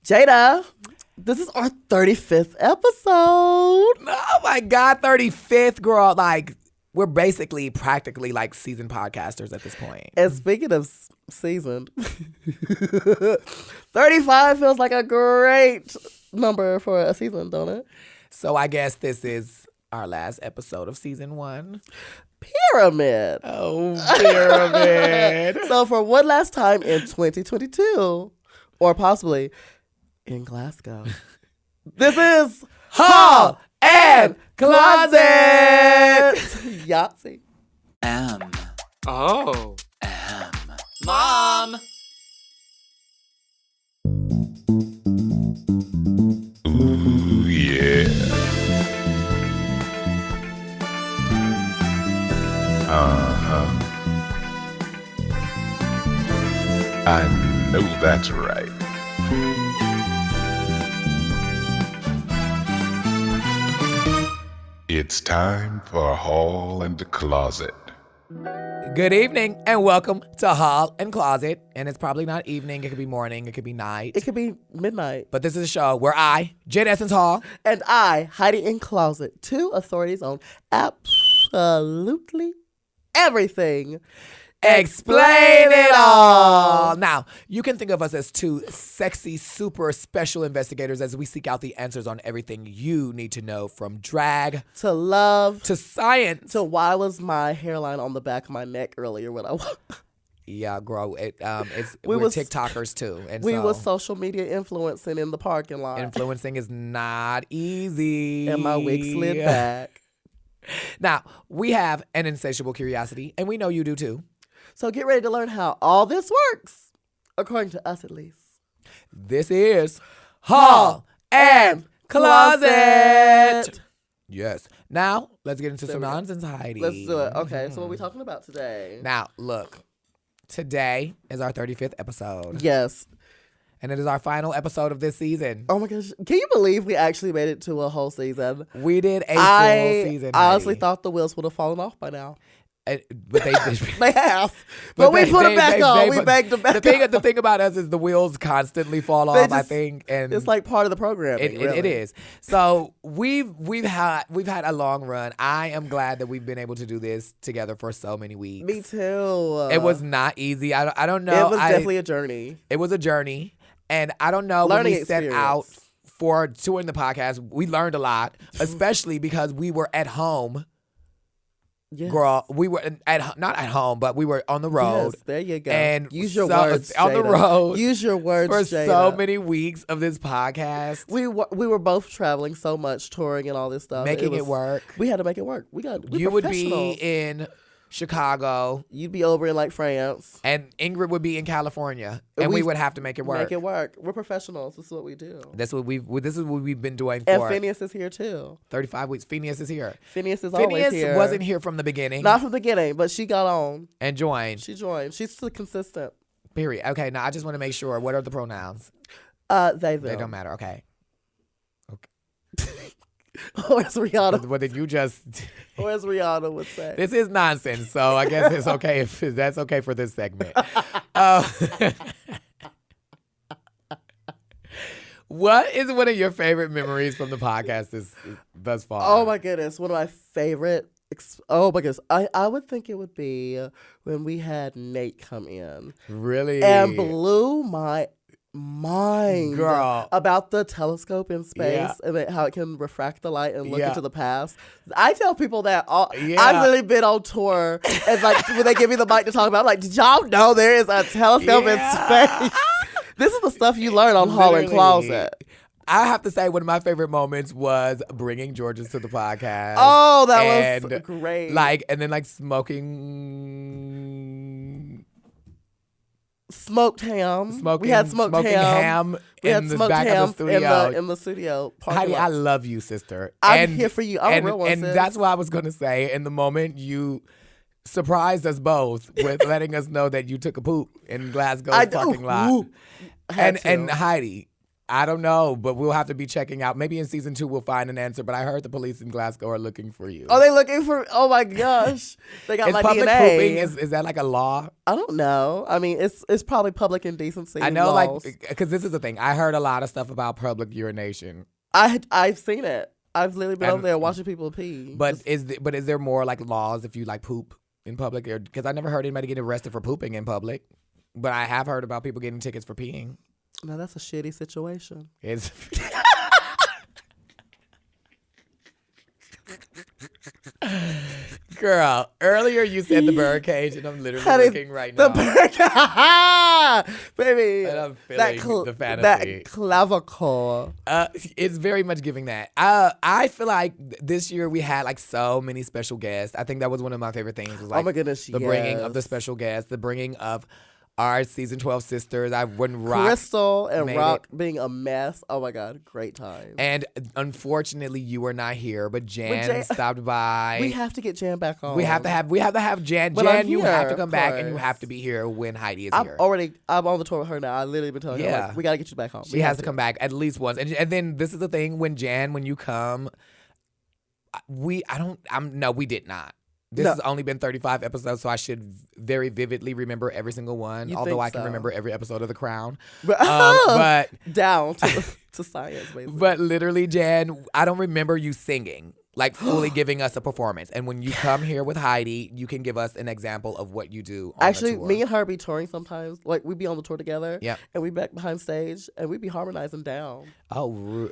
Jaida, this is our 35th episode. Oh my God, 35th, girl. Like, we're basically practically like seasoned podcasters at this point. And speaking of seasoned, 35 feels like a great number for a season, don't it? So I guess this is our last episode of season 1. Pyramid. Oh, pyramid. So for one last time in 2022, or possibly in Glasgow, this is Hall and Closet. Yahtzee. Oh. Mom. Ooh, yeah. I know that's right. It's time for Hall and Closet. Good evening and welcome to Hall and Closet. And it's probably not evening. It could be morning. It could be night. It could be midnight. But this is a show where I, Jaida Essence Hall, And I, Heidi in Closet, two authorities on absolutely everything. explain it all. Now, you can think of us as two sexy, super special investigators as we seek out the answers on everything you need to know, from drag To love. to science. To why was my hairline on the back of my neck earlier when I was... Yeah, girl. We're was- TikTokers too, and We so were social media influencing in the parking lot. influencing is not easy. And my wig slid back. Now, we have an insatiable curiosity, and we know you do too. So get ready to learn how all this works, according to us at least. This is Hall and Closet. Yes. Now, let's get into some we go. nonsense, Heidi. Let's do it. Okay, so what are we talking about today? Now, look. Today is our 35th episode. Yes. And it is our final episode of this season. Oh my gosh. Can you believe we actually made it to a whole season? We did a full season, I honestly Heidi. thought the wheels would have fallen off by now. But they They have. But we put them back on. We bagged them back on. The thing about us is the wheels constantly fall They off, I just- think. And It's like part of the program. It is. So we've had a long run. I am glad that we've been able to do this together for so many weeks. Me too. It was not easy. I don't know. It was definitely a journey. It was a journey, and I don't know Learning when we set experience. out for doing the podcast. We learned a lot, especially because we were at home. Yes. Girl, we were not at home, but we were on the road. Yes, there you go. And use your so- words, on the Jaida. road Use your words, for Jaida. so many weeks of this podcast, We were both traveling so much, touring and all this stuff. making it was- work. We had to make it work. We You would be professionals. in Chicago, You'd be over in like France. and Ingrid would be in California, and we We- would have to make it work. Make it work. We're professionals. This is what we do. This is what we've been doing And for Phineas is here too. 35 weeks. Phineas is here. Phineas is always Phineas here. wasn't here from the beginning Not from the beginning, but she got on. and joined. She joined. She's still consistent. Period. Okay, now I just want to make sure. What are the pronouns? They They don't matter. Okay. Or as Rihanna, What did you just? or as Rihanna would say. This is nonsense. So I guess it's okay if that's okay for this segment. Uh, what is one of your favorite memories from the podcast thus far? Oh my goodness, one of my favorite. Oh my goodness, I would think it would be when we had Nate come in Really? and blew my mind, Girl. about the telescope in space Yeah. and how it can refract the light and look Yeah. into the past. I tell people that Yeah. I've really been on tour, and like when they give me the mic to talk about, I'm like, did y'all know there is a telescope Yeah. in space? This is the stuff you learn on Hall and Literally. Closet. I have to say one of my favorite moments was bringing Georges to the podcast. Oh, that was And, great. and then smoking smoked ham. Smoking, We had smoked smoking ham We in had the smoked back ham of the studio. in the studio. parking Heidi, lot. I love you, sister. I'm here for you. I'm a real one, And sis. that's what I was going to say. In the moment, you surprised us both with letting us know that you took a poop in Glasgow's I parking lot. Ooh, had to. And Heidi, I don't know, but we'll have to be checking out. Maybe in season 2 we'll find an answer. But I heard the police in Glasgow are looking for you. Are they looking for? Oh my gosh, they got Is my public DNA. pooping? Is that like a law? I don't know. I mean, it's probably public indecency. I know, laws. like, because this is the thing. I heard a lot of stuff about public urination. I've seen it. I've literally been And- over there watching people pee. But is there more like laws if you like poop in public? Because I never heard anybody getting arrested for pooping in public. But I have heard about people getting tickets for peeing. No, that's a shitty situation. It's Girl, earlier you said the birdcage, and I'm literally Honey, looking right now. Baby, And I'm feeling the fantasy. that clavicle. It's very much giving that. I feel like this year we had like so many special guests. I think that was one of my favorite things. Was like Oh my goodness, the bringing of the yes. special guests, the bringing of our season 12 sisters. I wouldn't rock. Crystal and made Rock being a mess. Oh my God, great time. And unfortunately, you were not here, but Jan stopped by. We have to get Jan back on. We have to have Jan. But Jan, I'm you here, have to come of back, and you course. have to be here when Heidi is I'm here. on the tour with her now. I literally been telling her, Yeah. like, we got to get you back home. She has to come back at least once. And then this is the thing, when you come, we did not. This No. has only been 35 episodes, so I should very vividly remember every single one, You although think I can so? remember every episode of The Crown. But, But down to science, basically. but literally, Jan, I don't remember you singing, like fully giving us a performance. And when you come here with Heidi, you can give us an example of what you do on Actually, the tour. me and her be touring sometimes. Like, we be on the tour together. Yep. And we back behind stage, and we be harmonizing down. Oh,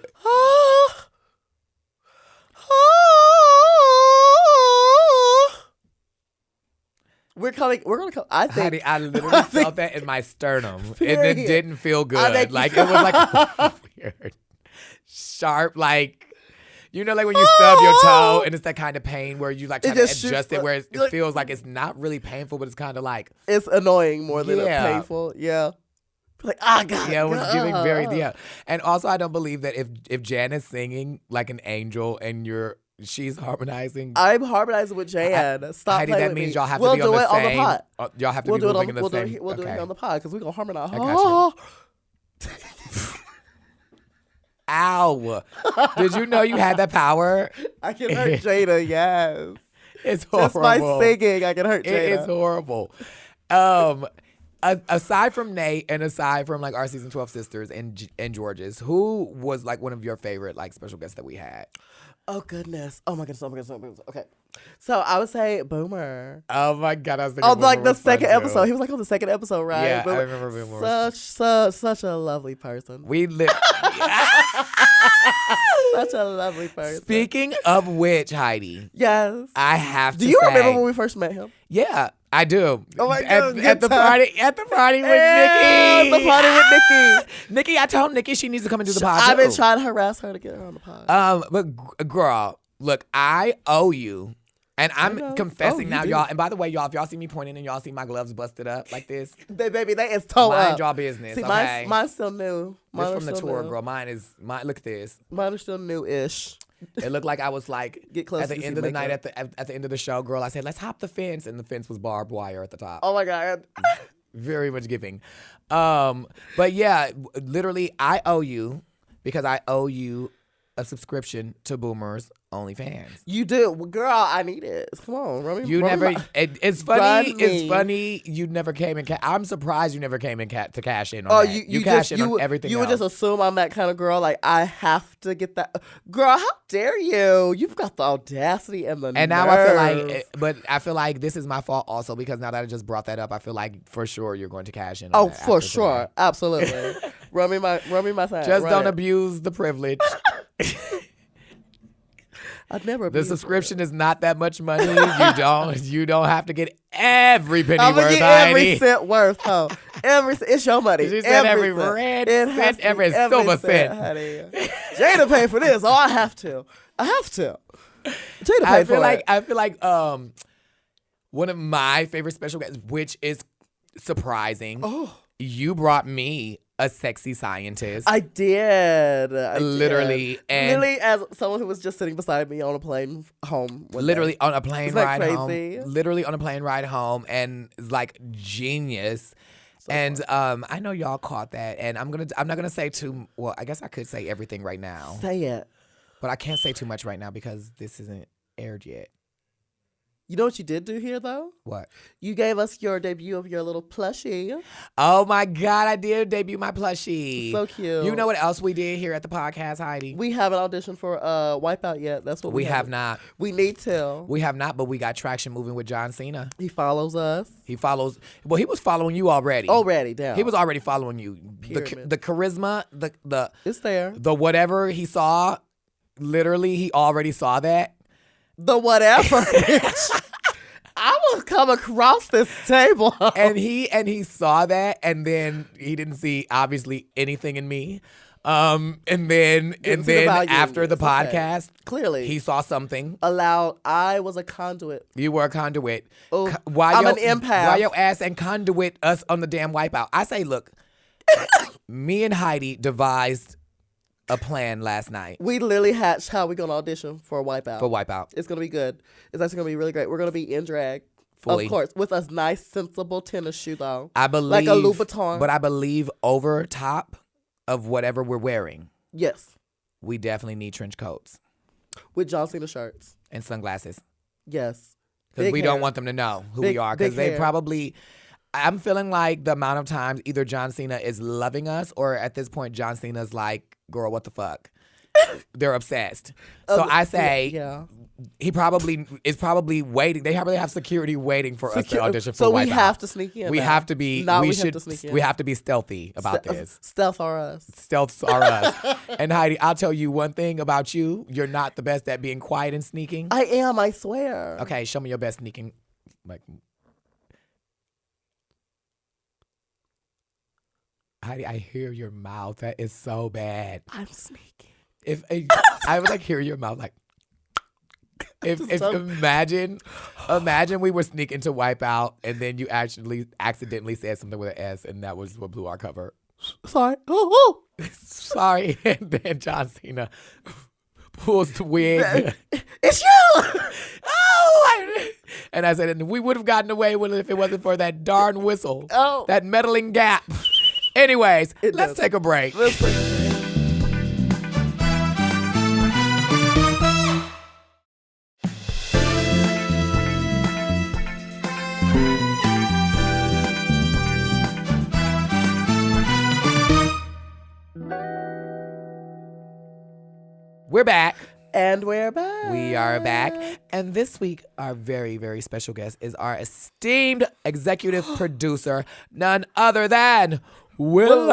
We're gonna come. I think. Heidi, I literally felt that in my sternum. And it Period. didn't feel I good. think- Like, it was like weird. Sharp, like, you know, like when you stub your toe and it's that kind of pain where you like try It to just shoots adjust it up. where it Like- feels like it's not really painful, but it's kind of like, It's annoying more than Yeah. painful. Yeah. Like, God. yeah, it was giving very, yeah. And also, I don't believe that if Jan is singing like an angel and she's harmonizing. I'm harmonizing with Jan. Stop Heidi, playing that with means me. y'all have we'll to be do on the it same. on the pod. Y'all have to We'll be do it moving on. in the same. We'll do it okay. on the pod because we're gonna harmonize. I got Ow! Did you know you had that power? I can hurt Jaida. Yes. It's horrible. Just by singing, I can hurt Jaida. It is horrible. Aside from Nate and aside from like our season 12 sisters and George's, who was like one of your favorite like special guests that we had? Oh goodness. Oh my goodness. Oh my goodness. Oh my goodness. Okay. So I would say Boomer. Oh my God, I was thinking Oh, like Boomer the was fun, second too. episode. He was like on the second episode, right? Yeah, I Boomer- remember Boomer was Such a lovely person. We live. Such a lovely person. Speaking of which, Heidi, Yes. I have to Do you say, remember when we first met him? Yeah, I do. Oh my At- God, At good the time. party. At the party with Yeah, Nikki. the party with Nikki. Nikki, I told Nikki she needs to come and do the pod. I've been too. trying to harass her to get her on the pod. But girl, look, I owe you. And I I'm know. confessing Oh, now, you do. y'all. And by the way, y'all, if y'all see me pointing and y'all see my gloves busted up like this, Baby, that is toe mind up. y'all business, See, okay? mine's still new. This Mine from the still tour, new. girl. Mine. Look at this. Mine is still new-ish. It looked like I was like Get close at the to end see of the night makeup. at the end of the show, girl. I said, let's hop the fence, and the fence was barbed wire at the top. Oh my God. Very much giving. But yeah, literally, I owe you because I owe you a subscription to Boomer's OnlyFans. You do. Well, girl, I need it. Come on. You never. It's funny. Run It's me. funny. You never came in. I'm surprised you never came in to cash in on Oh, that. you cash just, in you on would, everything. you would else. just assume I'm that kind of girl. Like, I have to get that. Girl, how dare you? You've got the audacity and the And now I feel nerve. like, but I feel like this is my fault also because now that I just brought that up, I feel like for sure you're going to cash in. On Oh, that for after sure. today. Absolutely. run me my time. Just Run don't it. abuse the privilege. I'd never The abuse subscription is not that much money. You don't have to get every penny I'm gonna worth, get every Heidi. cent worth, huh? It's your money. She said every cent. red It cent, has to be every silver cent. honey. Jada paid for this. Oh, I have to. Jada paid I for feel like it. I feel like one of my favorite special guests, which is surprising. Oh, You brought me a sexy scientist. I did. Literally, and- literally, as someone who was just sitting beside me on a plane home. one literally day. on a plane Isn't that ride crazy? home. Literally on a plane ride home, and like genius. And I know y'all caught that, and I'm not gonna say too. Well, I guess I could say everything right now, Say it. but I can't say too much right now because this isn't aired yet. You know what you did do here, though? What? You gave us your debut of your little plushie. Oh my God, I did debut my plushie. So cute. You know what else we did here at the podcast, Heidi? We haven't auditioned for Wipeout yet. That's what We have haven't. not. We need to. We have not, but we got traction moving with John Cena. He follows us. He follows. Well, he was following you already. Already down. He was already following you. Pyramid. The charisma, the It's there. the whatever he saw, literally he already saw that. The whatever. I will come across this table. And he saw that, and then he didn't see obviously anything in me. And then Didn't see the value in after you. the It's okay. podcast, Clearly. he saw something. I was a conduit. You were a conduit. Oh, Why I'm your, an empath. Why your ass and conduit us on the damn Wipeout? I say, look, me and Heidi devised a plan last night We literally hatched how we're going to audition for Wipeout. for Wipeout. It's going to be good. It's actually going to be really great. We're going to be in drag. Fully. Of course, with a nice, sensible tennis shoe, though. I believe, like a Louboutin. but I believe over top of whatever we're wearing, Yes. we definitely need trench coats With John Cena shirts. and sunglasses. Yes. Because Big we hair. don't want them to know who Big- we are. Because big they hair. probably, I'm feeling like the amount of times either John Cena is loving us or at this point John Cena's like, girl, what the fuck? They're obsessed. So I say Yeah. he probably is probably waiting. They probably have security waiting for us to audition for So we Wipeout. have to sneak in. We now. have to be. Now we we should. have to sneak in. We have to be stealthy about this. Stealth are us. Stealths are us. And Heidi, I'll tell you one thing about you. You're not the best at being quiet and sneaking. I am, I swear. Okay, show me your best sneaking. Like, Heidi, I hear your mouth. That is so bad. I'm sneaking. If I would like hear your mouth like. If So- imagine we were sneaking to Wipeout and then you actually accidentally said something with an S and that was what blew our cover. Sorry. Oh. Sorry. And then John Cena pulls the wig. It's you. And I said, and we would have gotten away with it if it wasn't for that darn whistle. Oh. That meddling gap. Anyways, It let's does. take a break. We're back. And we're back. We are back. And this week, our very, very special guest is our esteemed executive producer, none other than Willam.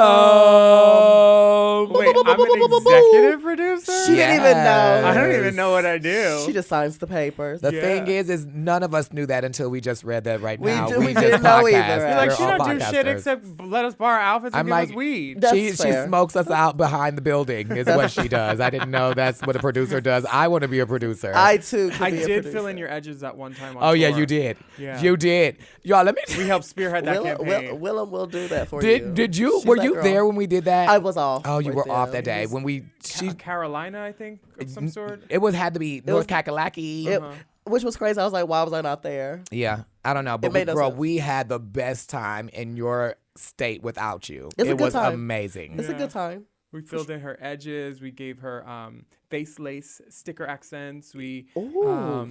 Wait, I'm an executive producer? She didn't even know. I don't even know what I do. She just signs the papers. The Yeah. thing is none of us knew that until we just read that right We now. do- we just didn't know either. podcast. You're You're like, We're she all don't do shit podcasters. except let us borrow outfits and I'm give like, us weed. That's She fair. smokes us out behind the building is what she does. I didn't know that's what a producer does. I want to be a producer. I too could I be a did producer. fill in your edges at one time on Oh, yeah, tour. you did. Yeah. You did. Y'all, let me We helped spearhead that campaign. Willem will do that for you. Did you? She's Were that you girl. there when we did that? I was off. Oh, you right were there. off that day when we. Carolina, I think, of some sort. It was had to be North was- Kakalaki. It- which was crazy. I was like, why was I not there? Yeah, I don't know, but made no girl, sense. we had the best time in your state without you. It's a It good was time. amazing. It's a Yeah. good time. We filled in her edges. We gave her face lace sticker accents. We Ooh.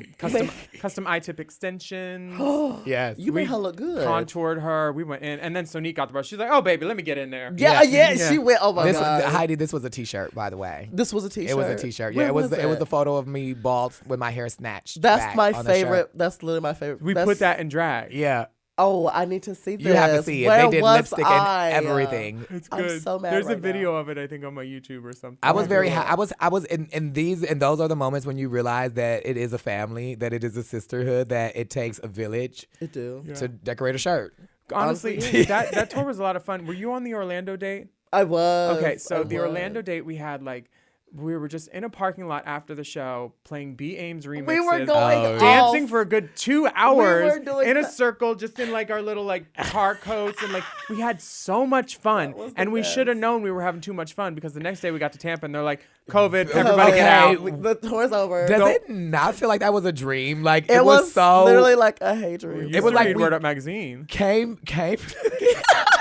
custom eye-tip extensions. Yes. You made her look good. Contoured her. We went in, and then Sonique got the brush. She's like, "Oh, baby, let me get in there." Yeah, Yeah. yeah, she went. Oh my This god, Heidi, this was a T-shirt, by the way. This was a T-shirt. It was a T-shirt. Yeah, Where it was. It was it? the photo of me bald with my hair snatched. That's back my on the favorite. shirt. That's literally my favorite. We That's- put that in drag. Yeah, Oh, I need to see this. you have to see it. Where They did was lipstick I? and everything. It's I'm good. so mad There's a right video of it, I think, on my YouTube or something. I was very. Everywhere. I was in these, and those are the moments when you realize that it is a family, that it is a sisterhood, that it takes a village It do. to decorate a shirt. Honestly, Honestly. that tour was a lot of fun. Were you on the Orlando date? I was. Okay, so I the was. Orlando date, we had like, we were just in a parking lot after the show playing B. Ames remixes. We were going Oh, dancing off. for a good 2 hours were doing in a that. circle, just in like our little like car coats, and like we had so much fun. was the And we best. should have known we were having too much fun because the next day we got to Tampa and they're like, COVID, everybody Okay. get out. The tour's over. Does it not feel like that was a dream? Like It was so literally like a hate dream. It was like read we- Word Up magazine. came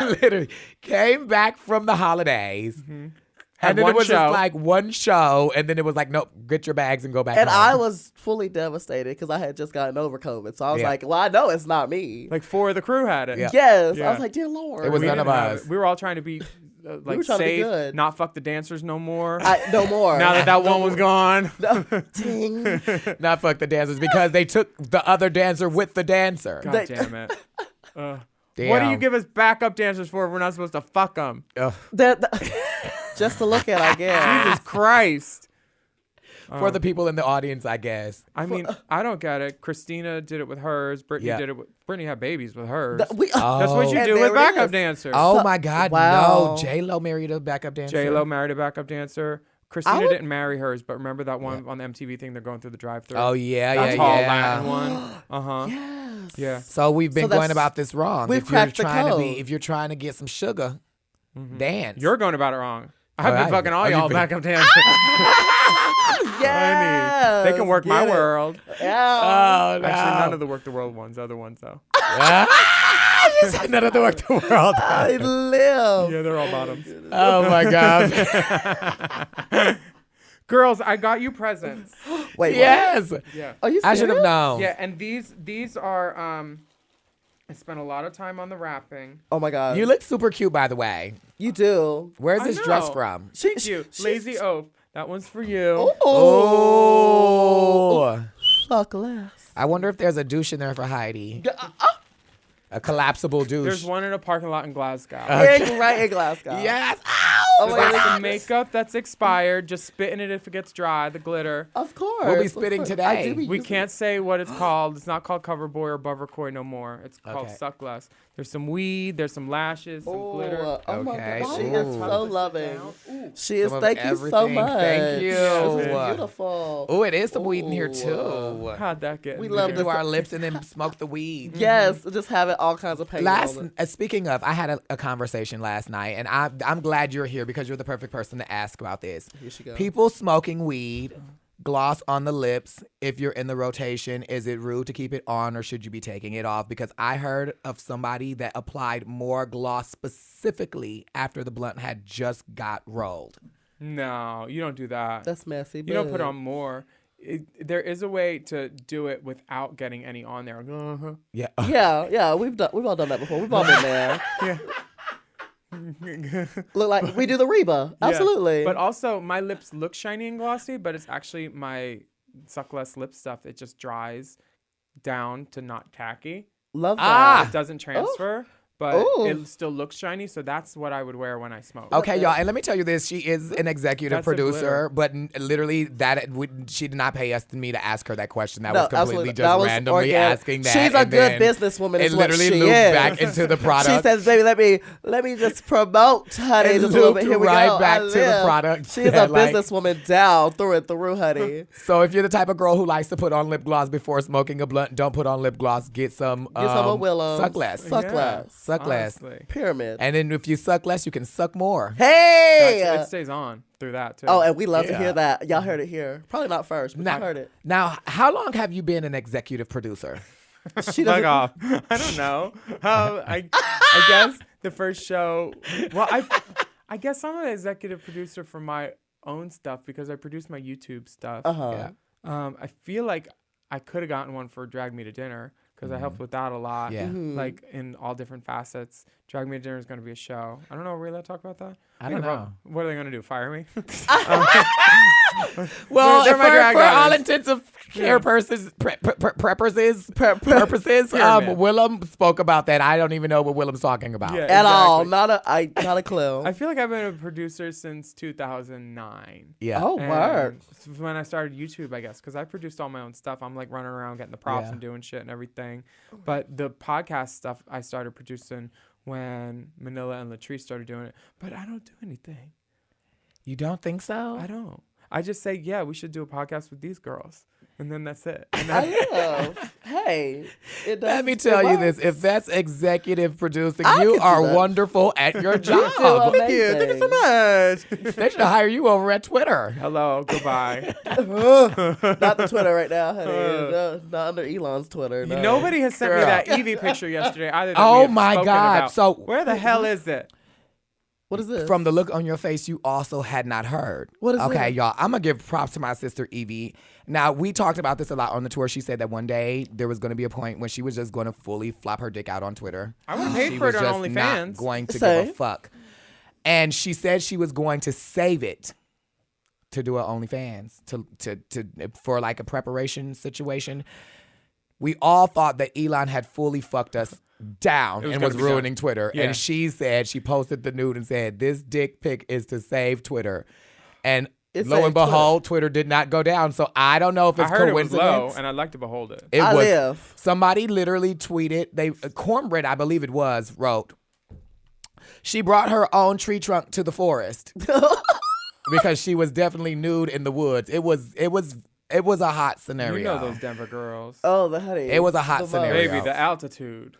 Literally came back from the holidays. Had And then one it was show. just like one show, and then it was like, nope, get your bags and go back And home. I was fully devastated because I had just gotten over COVID. So I was Yeah. like, well, I know it's not me. Like 4 of the crew had it. Yeah. Yes. Yeah. I was like, dear Lord. It was We none of didn't have us. it. We were all trying to be like were trying to be safe, good. not fuck the dancers no more. No more. now that one was gone. Ding. Not fuck the dancers because they took the other dancer with the dancer. God damn it. Damn. What do you give us backup dancers for if we're not supposed to fuck them? Ugh. Just to look at, I guess. Jesus Christ. For the people in the audience, I guess. I mean, I don't get it. Christina did it with hers. Brittany Yeah. did it with Brittany had babies with hers. That's what you And do there with it backup is. dancers. Oh my God, Wow. no. J-Lo married a backup dancer. J-Lo married a backup dancer. Christina would- didn't marry hers, but remember that one on the MTV thing? They're going through the drive-thru. Oh, yeah, That yeah, tall yeah. Latin one. Uh-huh. Yes. Yeah. So we've been So going that's- about this wrong. we've If you're cracked the trying to code. if you're trying to get some sugar, dance. You're going about it wrong. I've Oh, been I- fucking all oh, you've y'all been- backup dancers. Yes. They can work my Get it. world. Yeah. Oh, no. Actually, none of the work the world ones. Other ones though. You said none of the work the world. I live. Yeah, they're all bottoms. Oh my God. Girls, I got you presents. Wait, Yes. Yeah. Are you serious? I should have known. Yeah, and these are I spent a lot of time on the wrapping. Oh my God. You look super cute, by the way. You do. Where's I this dress know. from? Thank you. Lazy Oaf. That one's for you. Oh. Fuck less. I wonder if there's a douche in there for Heidi. A collapsible douche. There's one in a parking lot in Glasgow. Right in Glasgow. Yes. Oh my There's God. some makeup that's expired. Just spit in it if it gets dry. The glitter. Of course. We'll be of spitting course. today. I do be We using- can't say what it's called. It's not called Cover Boy or Buttercoy no more. It's called Okay. Suck Less. There's some weed. There's some lashes. Some glitter. Oh my Okay. God. She Ooh. is so loving. She is. Some of Thank you so everything. much. Thank you. This is beautiful. Oh, it is some weed in here Ooh. too. How'd that get? We in love there? this. Do our lips and then smoke the weed. Yes, just having all kinds of pain. Speaking of, I had a conversation last night, and I'm glad you're here because you're the perfect person to ask about this. Here she goes. People smoking weed, gloss on the lips. If you're in the rotation, is it rude to keep it on, or should you be taking it off? Because I heard of somebody that applied more gloss specifically after the blunt had just got rolled. No, you don't do that. That's messy. You don't put but- on more. There is a way to do it without getting any on there. Uh-huh. Yeah. Yeah, we've all done that before. We've all been there. Yeah. Look like we do the Reba. Yeah. Absolutely. But also, my lips look shiny and glossy, but it's actually my Suck Less lip stuff. It just dries down to not tacky. love Ah! that. It doesn't transfer, but Ooh. it still looks shiny. So that's what I would wear when I smoke. Okay, y'all, and let me tell you this: she is an executive That's a producer, glitter. but literally she did not pay me to ask her that question. That No, was completely absolutely. just That was randomly organic. asking that. She's a and good then businesswoman. It Is what literally she looped is. back into the product. She says, "Baby, let me just promote, honey, It just a little bit. looped Here we right go. back I to the live." product. She's Yeah, a like- businesswoman down through and through, honey. So if you're the type of girl who likes to put on lip gloss before smoking a blunt, don't put on lip gloss. Get some. Get some of Willam. Suck less. Suck Yeah. less. Suck less. Honestly. Pyramid. And then if you suck less, you can suck more. Hey. It stays on through that too. Oh, and we love to Yeah. hear that. Y'all heard it here. Probably not first, but you heard it. Now, how long have you been an executive producer? She Fuck doesn't. off. I don't know. I guess the first show. Well, I guess I'm an executive producer for my own stuff because I produce my YouTube stuff. Uh-huh. Yeah. I feel like I could have gotten one for Drag Me to Dinner because I helped with that a lot. Yeah. Like in all different facets. Drag Me to Dinner is going to be a show. I don't know. Are we allowed to talk about that? I don't know. What are they going to do? Fire me? Well, They're my for drag all daughters. intents of purposes, purposes, Pyramid. Willam spoke about that. I don't even know what Willam's talking about. Yeah. At all. Exactly. Not a clue. I feel like I've been a producer since 2009. Yeah. Oh, And word. when I started YouTube, I guess, because I produced all my own stuff. I'm like running around getting the props Yeah. and doing shit and everything. But the podcast stuff I started producing when Manila and Latrice started doing it. But I don't do anything. You don't think so? I don't. I just say, yeah, we should do a podcast with these girls. And then that's it. And I then, love. Hey, it does. Let me tell you this: if that's executive producing, I you could do are that. wonderful at your You job. do thank you. Thank you so amazing. much. They should hire you over at Twitter. Hello. Goodbye. Not the Twitter right now, honey. No, not under Elon's Twitter. No. Nobody has sent me Girl. that Evie picture yesterday either. That Oh we have my spoken God. about. So- where the hell is it? What is this? From the look on your face, you also had not heard. What is okay, it? y'all. I'm gonna give props to my sister Evie. Now we talked about this a lot on the tour. She said that one day there was gonna be a point when she was just gonna fully flop her dick out on Twitter. I would have paid She for was it on just not OnlyFans. going to give Same. a fuck. And she said she was going to save it to do a OnlyFans to for like a preparation situation. We all thought that Elon had fully fucked us down It was and gonna was be done. ruining Twitter. Yeah. And she said, she posted the nude and said, this dick pic is to save Twitter. And It lo saved and behold, Twitter did not go down. So I don't know if I it's heard it was coincidence. low, and I'd like to behold it. It I was live. somebody literally tweeted. Cornbread, I believe it was, wrote. She brought her own tree trunk to the forest because she was definitely nude in the woods. It was a hot scenario. You know those Denver girls. Oh, the honey. It was a hot The scenario. Baby, the altitude.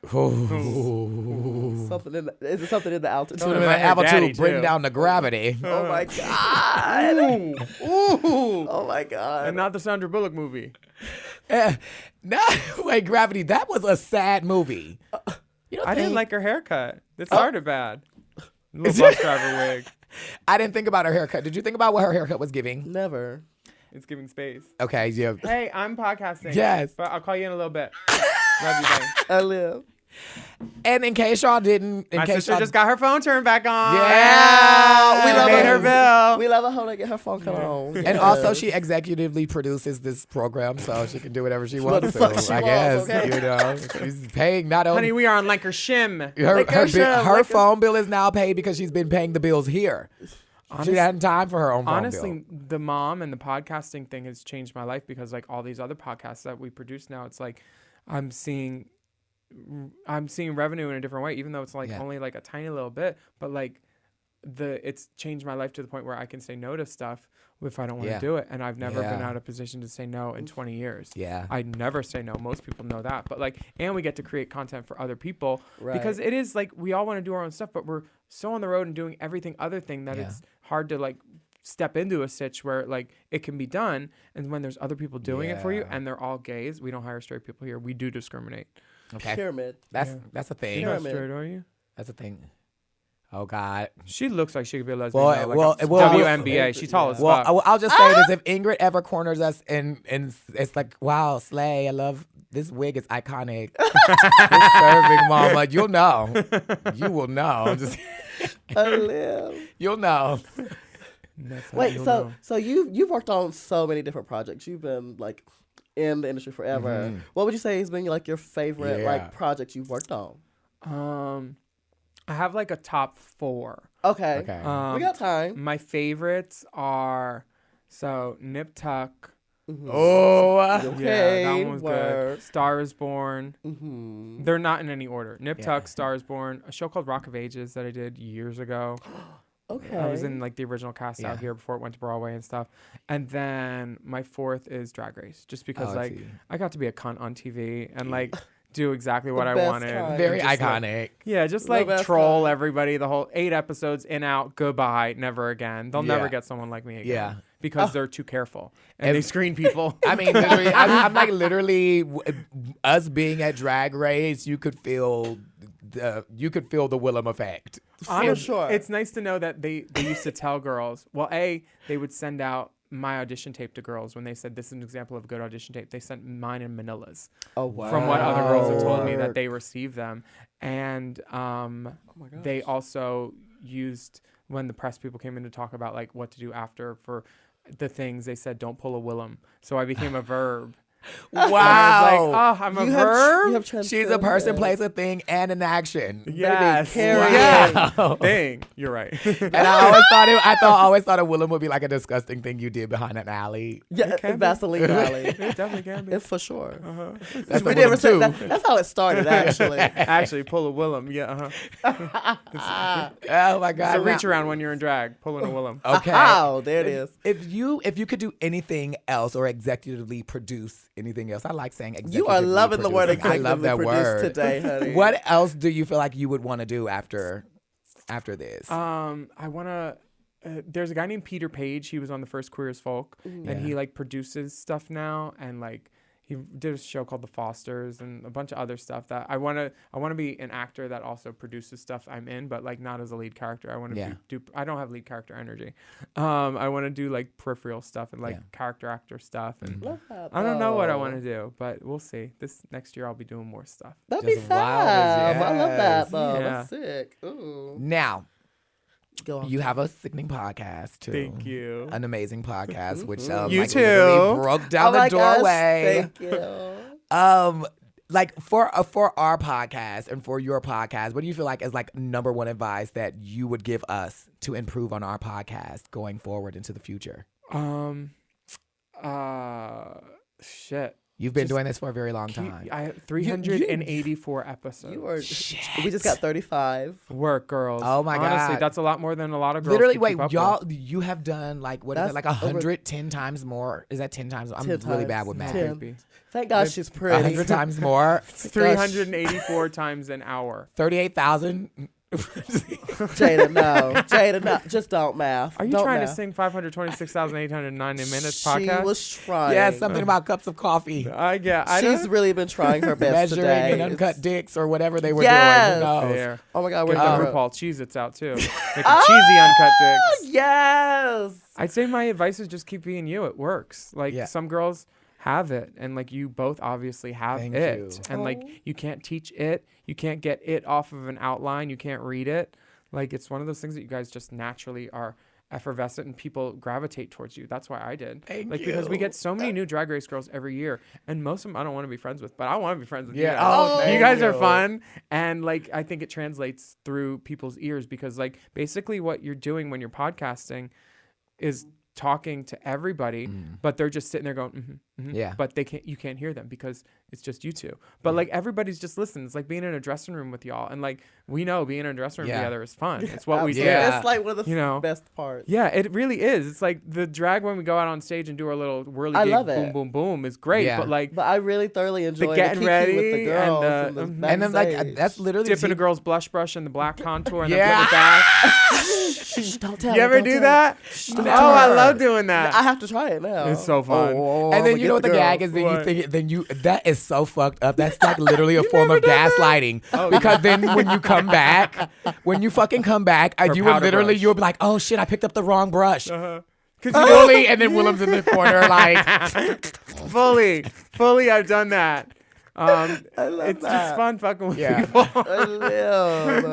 Something in the, is it something in the altitude? Put Oh, him in I the heard daddy, altitude, bring too. down the gravity. Oh my god! Ooh. Oh my god! And not the Sandra Bullock movie. No, wait, Gravity. That was a sad movie. You don't I didn't think- like her haircut. It started bad. Little bus driver wig. I didn't think about her haircut. Did you think about what her haircut was giving? Never. It's giving space. Okay, yeah. Hey, I'm podcasting. Yes. But I'll call you in a little bit. Love you, babe. I live. And in case y'all didn't, in My case sister y'all, just got her phone turned back on. Yeah. We love Paid her her. bill. We love a hoe to get her phone come on. and also she executively produces this program, so she can do whatever she What wants the to. fuck she I wants, guess okay? you know she's paying not only Honey, we are on Lancashire. her phone bill is now paid because she's been paying the bills here. She hadn't time for her own phone Honestly, bill. the mom and the podcasting thing has changed my life because like all these other podcasts that we produce now, it's like I'm seeing revenue in a different way, even though it's like Yeah. only like a tiny little bit, but like it's changed my life to the point where I can say no to stuff if I don't want to Yeah. do it. And I've never been Yeah. out of position to say no in 20 years. Yeah. I never say no. Most people know that. But like, and we get to create content for other people because Right. it is like we all want to do our own stuff, but we're so on the road and doing everything other thing that Yeah. it's hard to like step into a sitch where like it can be done. And when there's other people doing it for you Yeah. and they're all gays, we don't hire straight people here. We do discriminate. Okay, Pyramid. that's Yeah. a thing. You're not Pyramid. straight, are you? That's a thing. Oh God. She looks like she could be a lesbian. Well, though, like well, a well, WNBA. She's tall as Well, fuck. I'll just say this: if Ingrid ever corners us, and it's like, wow, Slay, I love this wig is iconic. It's serving, mama. You'll know. You will know. Just I live. you'll know. That's how Wait, you'll so know. so you've worked on so many different projects. You've been like in the industry forever. What would you say has been like your favorite Yeah. like project you've worked on? I have like a top 4. Okay. Okay. We got time. My favorites are Nip Tuck. Oh, Okay. Yeah, that one was word. good. Star is Born. Mm-hmm. They're not in any order. Nip Yeah. Tuck, Star is Born, a show called Rock of Ages that I did years ago. Okay. I was in like the original cast out Yeah. here before it went to Broadway and stuff. And then my 4th is Drag Race, just because Oh, I like see. I got to be a cunt on TV and like do exactly what The I best wanted. kind. very And just, like, iconic. yeah, just The like best troll kind. everybody. The whole 8 episodes in, out, goodbye, never again. They'll never Yeah. get someone like me again. Yeah. Because they're too careful and they screen people. I mean, literally, I'm like literally us being at Drag Race. You could feel the Willam effect. For sure. It's nice to know that they used to tell girls. Well, they would send out my audition tape to girls when they said this is an example of a good audition tape. They sent mine in Manilas. Oh wow. From what other girls have told me that Work. they received them, and they also used when the press people came in to talk about like what to do after for the things. They said don't pull a Willam, so I became a verb. I was Wow. like, oh, I'm a You verb. have She's a person, transcended. place, a thing, and an action. Yes. Period. Yeah. Thing. You're right. And I always thought a Willam would be like a disgusting thing you did behind an alley. Yeah, It can be. Vaseline Valley. It definitely can be. It's for sure. That's We the never Willam said too. that. That's how it started, actually. Actually, pull a Willam. Yeah. Oh my God. It's a reach around when you're in drag, pulling a Willam. Okay. Oh, there it is. If you could do anything else or executively produce anything else, I like saying executively. You are loving the word producing. I love executively that produced word today, honey. What else do you feel like you would want to do after this? I wanna. There's a guy named Peter Page. He was on the first Queer as Folk, and he like produces stuff now, and like he did a show called The Fosters and a bunch of other stuff. That I wanna be an actor that also produces stuff I'm in, but like not as a lead character. I want to do. I don't have lead character energy. I want to do like peripheral stuff and like character actor stuff, and Love that, I don't know what I though. want to do, but we'll see. This next year I'll be doing more stuff. That'd be Just wild as fab. I love yes. that, though. Yeah. That's sick. Ooh. Now, Go on. you have a sickening podcast too. Thank you. An amazing podcast, which You like, too. literally broke down Oh the my gosh, doorway. Thank you. Like for our podcast and for your podcast, what do you feel like is like number one advice that you would give us to improve on our podcast going forward into the future? Shit. You've been Just doing this for a very long time. I have 384 episodes. You are. We just got 35. Work, girls. Oh my Honestly, God. that's a lot more than a lot of girls. Literally, can wait, keep up y'all, with. you have done like, what is That's it, like over 110 times more? Is that 10 times? I'm 10 really times. da with math. 10. Maybe. Thank God she's pretty. 100 times more? 384 times an hour. 38,000? Jada, no. Jada, no. Just don't math. Are you Don't trying to math. sing 526,890 minutes She podcast? was trying. Yeah, something about cups of coffee. I She's don't- really been trying her best Measuring today. and uncut dicks or whatever they were Yes. doing. Who knows? There. Oh my God, Get we're the RuPaul Cheez-Its out too. Make a cheesy uncut dicks. Yes. I'd say my advice is just keep being you. It works. Like Yeah. some girls have it, and like you both obviously have Thank it, you. and like you can't teach it. You can't get it off of an outline. You can't read it. Like it's one of those things that you guys just naturally are effervescent and people gravitate towards you. That's why I did. Thank Because we you. get so many new Drag Race girls every year, and most of them I don't want to be friends with, but I want to be friends with Yeah. you. Oh, you thank guys are you. fun, and like I think it translates through people's ears because like basically what you're doing when you're podcasting is talking to everybody, but they're just sitting there going, Yeah. but you can't hear them because it's just you two. But like everybody's just listening. It's like being in a dressing room with y'all, and like we know being in a dressing room Yeah. together is fun. It's what we do. Yeah. It's like one of the You know. best parts. Yeah, it really is. It's like the drag when we go out on stage and do our little whirly I gig, love boom, it. boom, boom is great. Yeah. But like But I really thoroughly enjoy the getting kiki ready with the girls and, the And then like backstage. that's literally dipping a girl's blush brush in the black contour and Yeah. then putting it back. Shh, don't tell You her, ever don't do tell that? don't Oh, tell I her. love doing that. I have to try it now. It's so fun. Oh, And then I'ma you know what get the gag girls. is? Then What? you think that is so fucked up. That's like literally a form of gaslighting. Because then when you come back, when you fucking come back, you will powder literally brush. you'll be like, oh shit, I picked up the wrong brush. Cause Fully, and then Willam's in the corner like, fully, I've done that. I love It's that. just fun fucking with Yeah. people. I live.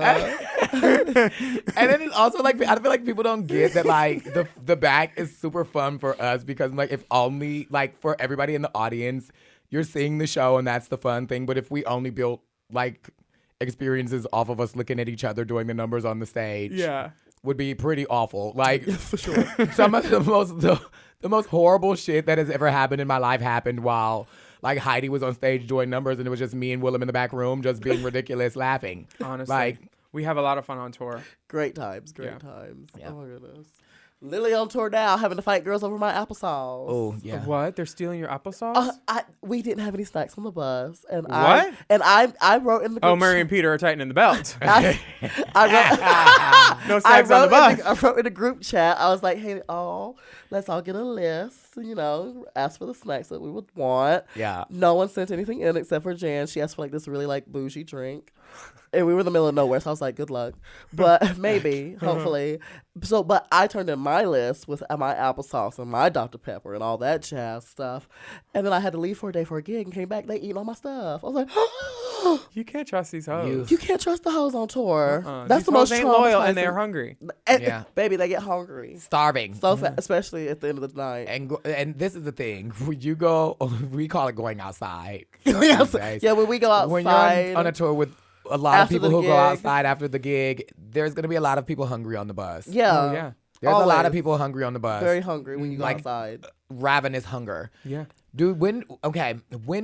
and then it's also like I feel like people don't get that like the back is super fun for us because like if only like for everybody in the audience, you're seeing the show and that's the fun thing. But if we only built like experiences off of us looking at each other doing the numbers on the stage, Yeah. would be pretty awful. Like for sure, some of the most horrible shit that has ever happened in my life happened while like Heidi was on stage doing numbers and it was just me and Willam in the back room just being ridiculous laughing. Honestly, Like we have a lot of fun on tour. Great times, great Yeah. times. Yeah. Oh my goodness. Lily on tour now, having to fight girls over my applesauce. oh yeah. What? They're stealing your applesauce? We didn't have any snacks on the bus, and What? I wrote in the group Oh, Murray and Peter are tightening the belt. I wrote, No snacks on the bus. I wrote in the group chat. I was like, "Hey, let's all get a list. You know, ask for the snacks that we would want." Yeah. No one sent anything in except for Jan. She asked for like this really like bougie drink. And we were in the middle of nowhere, so I was like, good luck. But maybe, hopefully. So, but I turned in my list with my applesauce and my Dr. Pepper and all that jazz stuff. And then I had to leave for a day for a gig and came back, they eating all my stuff. I was like, You can't trust these hoes. you can't trust the hoes on tour. These That's the most hoes ain't loyal, and traumatizing- they're hungry. And, Yeah. Baby, they get hungry. Starving. So fast, especially at the end of the night. And this is the thing. When you go, we call it going outside. Yes. these days. Yeah, when we go outside. When you're on a tour with a lot of After people the who go gig. outside after the gig, there's going to be a lot of people hungry on the bus. yeah. Oh, yeah. There's a lot Always. of people hungry on the bus. Very hungry when you go Like, outside. Ravenous hunger. Yeah. Dude, when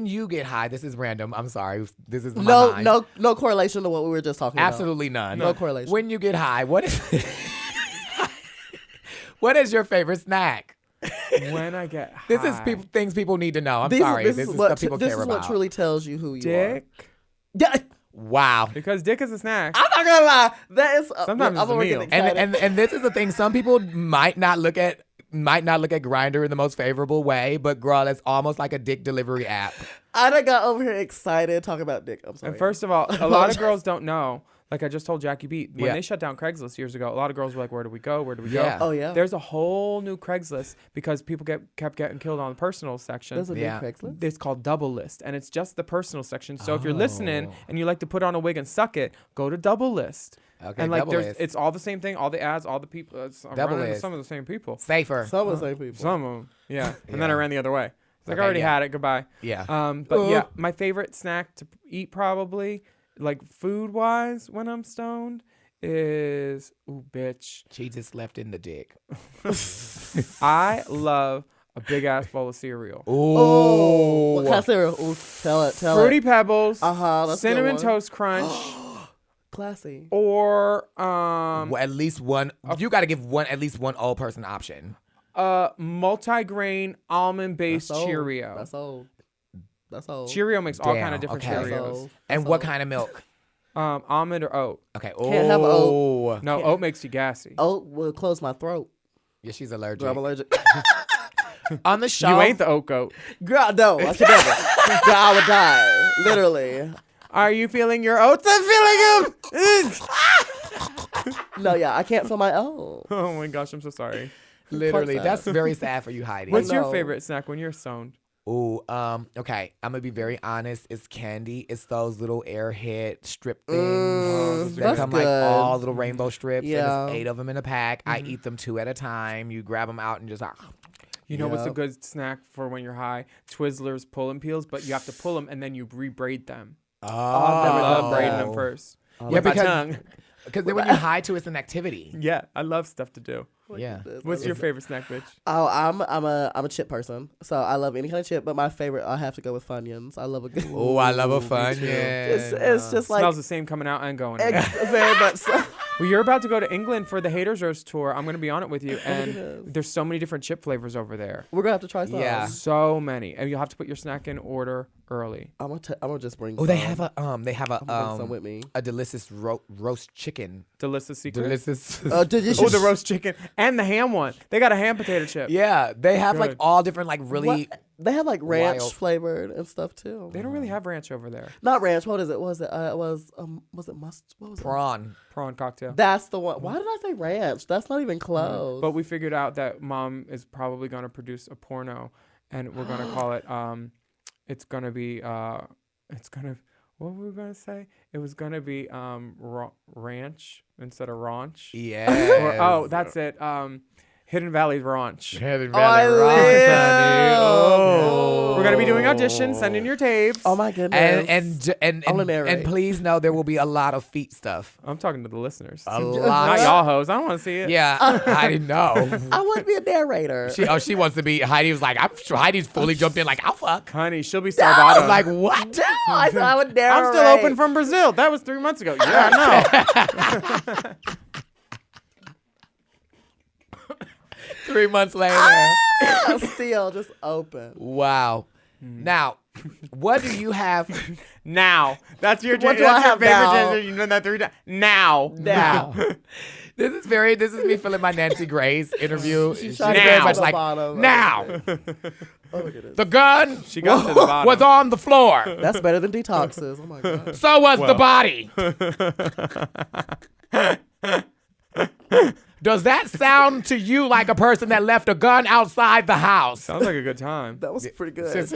you get high, this is random. I'm sorry. This is my No, mind. no correlation to what we were just talking about. Absolutely none. No correlation. When you get high, what is what is your favorite snack? When I get high. This is things people need to know. I'm This sorry. is This is what stuff people this care is what about. truly tells you who you dick. are. Yeah, Wow. Because dick is a snack. I'm not gonna lie. That is Sometimes I'm it's a already meal. getting excited. And this is the thing. Some people might not look at Grindr in the most favorable way, but girl, it's almost like a dick delivery app. I done got over here excited talking about dick. I'm sorry. And first of all, a lot of girls don't know. Like I just told Jackie Beat, when Yeah. they shut down Craigslist years ago, a lot of girls were like, "Where do we go? Where do we Yeah. go?" Oh yeah. There's a whole new Craigslist because people kept getting killed on the personal section. There's a new Yeah. Craigslist. It's called Double List, and it's just the personal section. So if you're listening Oh. and you like to put on a wig and suck it, go to Double List. Okay, And like Double List. it's all the same thing, all the ads, all the people. I'm Double running into List. some of the same people. Safer. Some of the same people. Some of them, yeah. And then I Yeah. ran the other way. It's like Okay, I already yeah. had it. Goodbye. Yeah. But yeah, my favorite snack to eat probably, like food wise, when I'm stoned, is bitch. She just left in the dick. I love a big ass bowl of cereal. Oh, what kind of cereal? Ooh, tell it. Fruity Pebbles, That's a good Cinnamon one. Toast Crunch, Classy. or Well, at least one. You got to give at least one old person option. multi-grain almond based That's old. Cheerio. That's old. That's old. Cheerio makes all Damn, kind of different okay. That's Cheerios. old. And That's what old. kind of milk? Almond or oat. Okay. Can't have oat. No, oat makes you gassy. Oat will close my throat. Yeah, she's allergic. Girl, I'm allergic. On the show. You ain't the oat goat. Girl, no, I should never. Girl, I would die. Literally. Are you feeling your oats? I'm feeling them. No, yeah, I can't feel my own. Oh my gosh, I'm so sorry. Literally, Poor that's Sam. very sad for you, Heidi. What's your No. favorite snack when you're stoned? Ooh, okay. I'm gonna be very honest. It's candy. It's those little airhead strip things that that's come good. like all little rainbow strips. Yeah. And it's 8 of them in a pack. I eat them 2 at a time. You grab them out and just. You know what's a Yep. good snack for when you're high? Twizzlers pull and peels, but you have to pull them and then you re-braid them. Oh, I love braiding them first. Yeah, With my because tongue. then when you're high too, it's an activity. Yeah, I love stuff to do. Yeah. What's your favorite snack, bitch? Oh, I'm a chip person, so I love any kind of chip. But my favorite, I have to go with Funyuns. I love a good. Oh, I love a fun. It's just like Smells the same coming out and going. in. very much. So. Well, you're about to go to England for the Haters Roast tour. I'm going to be on it with you. And goodness. there's so many different chip flavors over there. We're gonna have to try some. Yeah. So many. And you'll have to put your snack in order early. I'm gonna just bring. Oh, some. they have a I'm gonna bring some with me. a delicious roast chicken. Delicious secret. Delicious. Delicious. Oh, the roast chicken and the ham one. They got a ham potato chip. Yeah, they have like Good. all different like really. What? They have like ranch wild. flavored and stuff too. They don't really have ranch over there. Not ranch. What is it? Was it? Was it must? What was it? Prawn. Prawn cocktail. That's the one. Why did I say ranch? That's not even close. But we figured out that Mom is probably going to produce a porno, and we're going to call it. It's going to be. It's going to. What were we going to say? It was going to be ranch instead of raunch. Yeah. Or, oh, that's it. Hidden Valley Ranch. Hidden I Valley live. Oh. We're going to be doing auditions. Send in your tapes. Oh my goodness. And I'm gonna narrate. and please know there will be a lot of feet stuff. I'm talking to the listeners. A Not lot. y'all hoes. I don't want to see it. Yeah, I didn't know. I want to be a narrator. She wants to be. Heidi was like, I'm sure Heidi's fully jumped in like, I'll fuck. Honey, she'll be No. Salvador. I'm like, what? No, I said I would narrate. I'm still open from Brazil. That was 3 months ago. Yeah, I know. 3 months later. Still just open. Wow. Now, what do you have Now. That's your What do that's I your have favorite now? gender. You know that 3 times. Now. Now. This is me feeling my Nancy Grace interview. She's She's trying to very get much to the like, bottom. now. Oh, look at this. The gun She got to the bottom. was on the floor. That's better than detoxes. Oh my god. So was the body. Does that sound to you like a person that left a gun outside the house? Sounds like a good time. That was pretty good.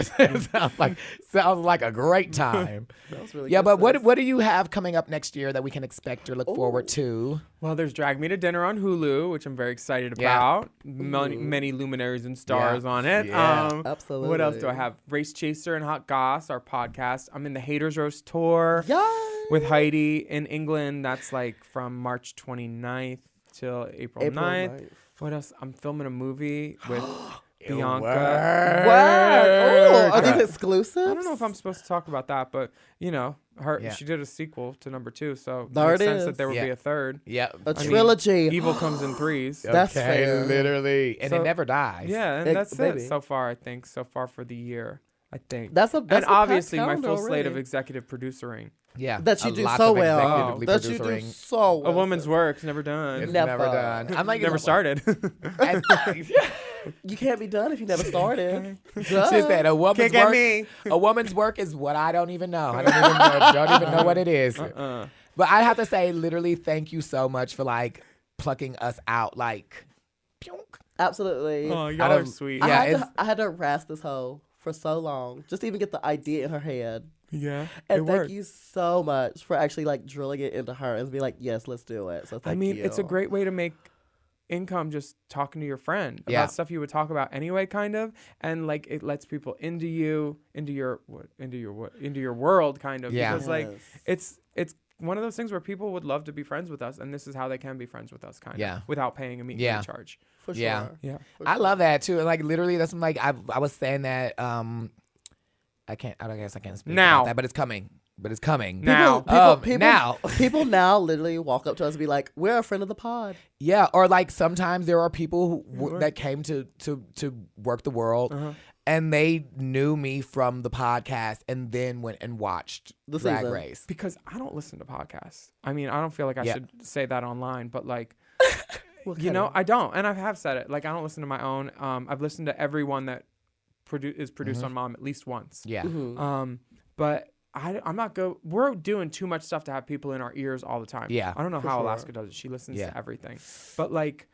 sounds like a great time. That was really Yeah, good. but sis. what do you have coming up next year that we can expect or look forward to? Well, there's Drag Me to Dinner on Hulu, which I'm very excited Yeah. about. Many luminaries and stars on it. Yeah. Absolutely. What else do I have? Race Chaser and Hot Goss, our podcast. I'm in the Haters Roast tour Yay! with Heidi in England. That's like from March 29th till April 9th. What else? I'm filming a movie with Bianca. Wow. Oh, are Yeah. these exclusives? I don't know if I'm supposed to talk about that, but you know, Yeah. she did a sequel to number 2, so There makes it sense is. that there would Yeah. be a third. Yeah. A I mean, trilogy. Evil comes in threes. That's fair. Literally. And it So- never dies. Yeah, and that's baby. it so far. I think so far for the year. I think That's a and packed obviously my calendar full slate of already. executive producing. Yeah. That you A do lot so of well. executively That you do producing. so well. A woman's sis. work's never done. It's Never. never done. I'm like, Never started. And- You can't be done if you never started. She said a woman's Can't get work. me. A woman's work is what I don't even know. I don't even know what it is. But I have to say, literally, thank you so much for like plucking us out. Like, pionk. Absolutely. Oh, y'all Out are of- sweet. Yeah. I had to harass this hoe for so long just to even get the idea in her head. Yeah, And it thank worked. you so much for actually like drilling it into her and be like, yes, let's do it. So thank you. it's a great way to make income just talking to your friend Yeah. about stuff you would talk about anyway, kind of, and like it lets people into your world, kind of. Yeah. Because like Yes. it's one of those things where people would love to be friends with us, and this is how they can be friends with us, kind Yeah. of, without paying a meat charge. For sure. Yeah. Yeah. I love that too. And like literally, that's like I was saying that. I guess I can't speak Now. about that, but it's coming. Now. People now literally walk up to us and be like, we're a friend of the pod. Yeah, or like sometimes there are people who that came to work the world, and they knew me from the podcast, and then went and watched The Drag season. Race. Because I don't listen to podcasts. I mean, I don't feel like I Yeah. should say that online, but like, What you kind know, of- I don't, and I have said it. Like, I don't listen to my own. I've listened to everyone that is produced on Mom at least once. Yeah, But I'm not go. We're doing too much stuff to have people in our ears all the time. Yeah, I don't know for how sure. Alaska does it. She listens Yeah. to everything, but like,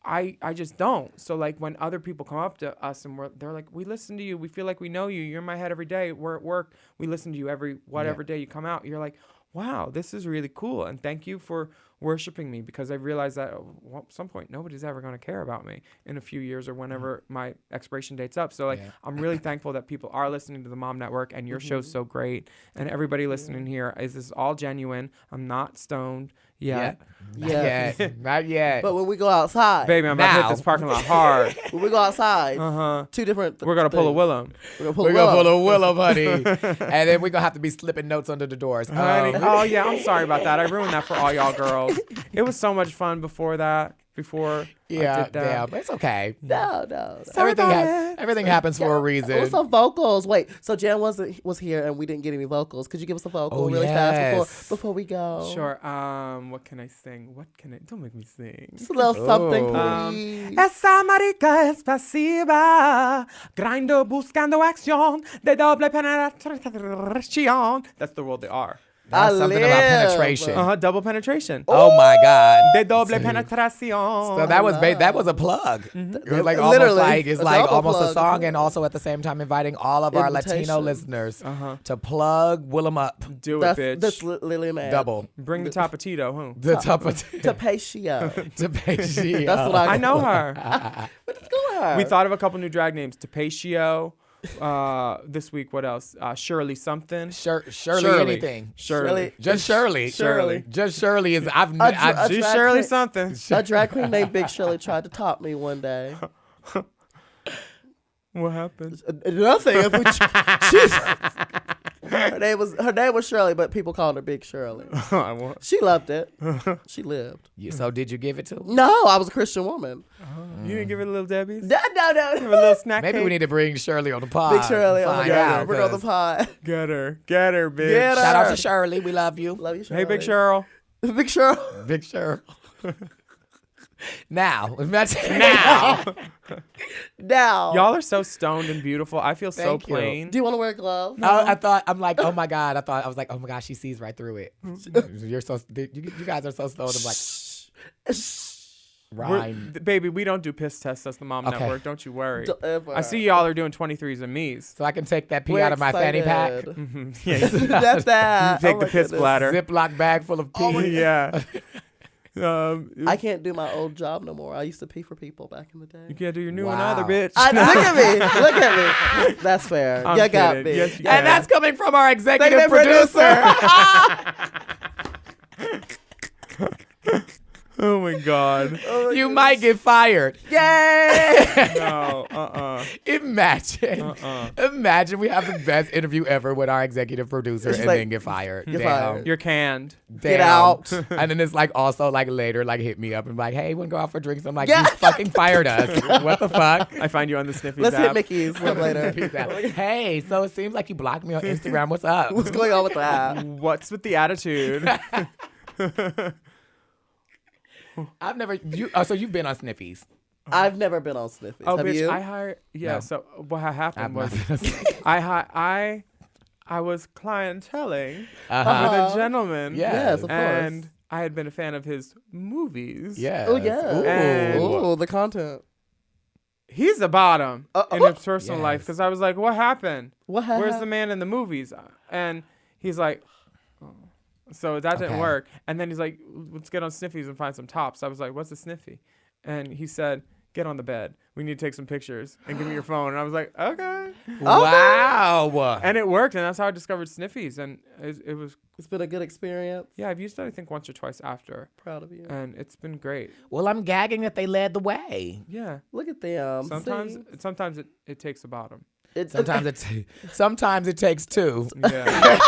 I just don't. So like when other people come up to us and they're like, we listen to you. We feel like we know you. You're in my head every day. We're at work. We listen to you every whatever day you come out. You're like, wow, this is really cool. And thank you for worshiping me, because I realized that at some point nobody's ever going to care about me in a few years or whenever my expiration date's up. So like I'm really thankful that people are listening to the Mom Network, and your show's so great, and everybody listening here is all genuine. I'm not stoned yet. Yeah. Not yet. But when we go outside, Baby, I'm about to Now. hit this parking lot hard. when we go outside, two different We're going to pull a Willam. We're We're gonna pull a Willam, honey, and then we're gonna have to be slipping notes under the doors. Honey. Oh, yeah, I'm sorry about that. I ruined that for all y'all girls. It was so much fun before I did that. Damn, it's okay. No. Everything happens for a reason. Oh, some vocals. Wait, so Jan was here and we didn't get any vocals. Could you give us a vocal really fast yes. before we go? Sure. What can I sing? Don't make me sing. Just a little something, Oh. please. Esa marica es pasiva, grindo buscando acción de doble penetración. That's the world they are. That's I something about live. penetration. Double penetration. Oh my God. De doble penetración. So that was that was a plug. It was like almost Literally, like it's a like double almost a plug. song, and also at the same time inviting all of our Latino Invitation. listeners to plug Willam up. Do That's it, bitch. that's literally mad. Double. Bring the Tapatito, huh? The top of Tapatio. Tapatio. That's what I know her. What's going on? We thought of a couple new drag names. Tapatio. This week, what else? Shirley something. Shirley anything. Shirley. Just Shirley. Shirley. Just Shirley is a She's drag Shirley queen. something. A drag queen named Big Shirley tried to top me one day. What happened? Nothing. Jesus. Her name was Shirley, but people called her Big Shirley. She loved it. She lived. So did you give it to? No, I was a Christian woman. You didn't give it a little Debbie's? No. Give her a little snack Maybe cake? we need to bring Shirley on the pod. Big Shirley. Oh my Find God. out, Bring her on the 'cause- pod. Get her, bitch. Get her. Shout out to Shirley. We love you. Love you, Shirley. Hey, Big Cheryl. Big Shirley. Big Cheryl. Now, imagine Now. Now. Y'all are so stoned and beautiful. I feel so Thank you. plain. Do you want to wear gloves? I'm like, oh my God. I was like, oh my gosh, she sees right through it. You guys are so stoned. I'm like, Ryan. Baby, we don't do piss tests. That's the Mom Okay. Network. Don't you worry. Don't ever. I see y'all are doing 23s and me's. So I can take that pee We're out of my fanny pack. excited. Yeah. That's that. Take Oh the my piss goodness. bladder. Ziploc bag full of pee. Yeah. I can't do my old job no more. I used to pee for people back in the day. You can't do your new one Wow. either, bitch. Look at me. Look at me. That's fair. I'm You got kidding. me. Yes, you Yeah. And that's coming from our executive Executive producer. Oh my God. You might get fired. Yay! No. Imagine. Imagine we have the best interview ever with our executive producer She's and like, then get fired. "You're Damn. fired." You're canned. Get Damn. out. And then it's like also like later like hit me up and like, hey, wanna go out for drinks? I'm like, Yeah. you fucking fired us. What the fuck? I find you on the Sniffies Let's hit app. Mickey's one later. Hey, so it seems like you blocked me on Instagram. What's up? What's going on with that? What's with the attitude? I've never so you've been on Sniffies. I've never been on Sniffies. Oh, Have bitch, you? I hired. Yeah. No. So what happened was Uh-huh. I was clienteling with Uh-huh. a gentleman. Yeah. Yes, of And course. I had been a fan of his movies. Yeah. Oh yeah. And- Ooh, the content. He's the bottom in his personal life Yes. because I was like, what happened? What happened? Where's the man in the movies? And he's like, oh. So that didn't Okay. work. And then he's like, let's get on Sniffies and find some tops. I was like, what's a Sniffy? And he said, get on the bed. We need to take some pictures and give me your phone. And I was like, okay. Wow. And it worked. And that's how I discovered Sniffies. And it was, It's been a good experience. yeah, I've used it, I think, once or twice after. Proud of you. And it's been great. Well, I'm gagging that they led the way. Yeah. Look at them. Sometimes it takes the bottom. Sometimes it takes two. Yeah.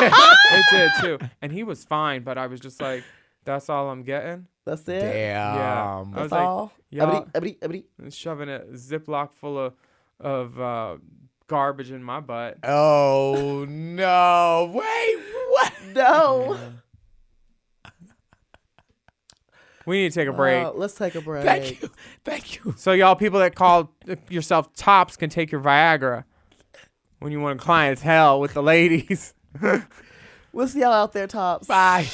It did too. And he was fine, but I was just like, that's all I'm getting. That's it. Damn. Yeah. I was That's like, all. y'all Ebony. shoving a Ziploc full of garbage in my butt. Oh no! Wait, what? No. We need to take a break. Let's take a break. Thank you. So y'all people that call yourself tops can take your Viagra when you want to clientele with the ladies. We'll see y'all out there, tops. Bye.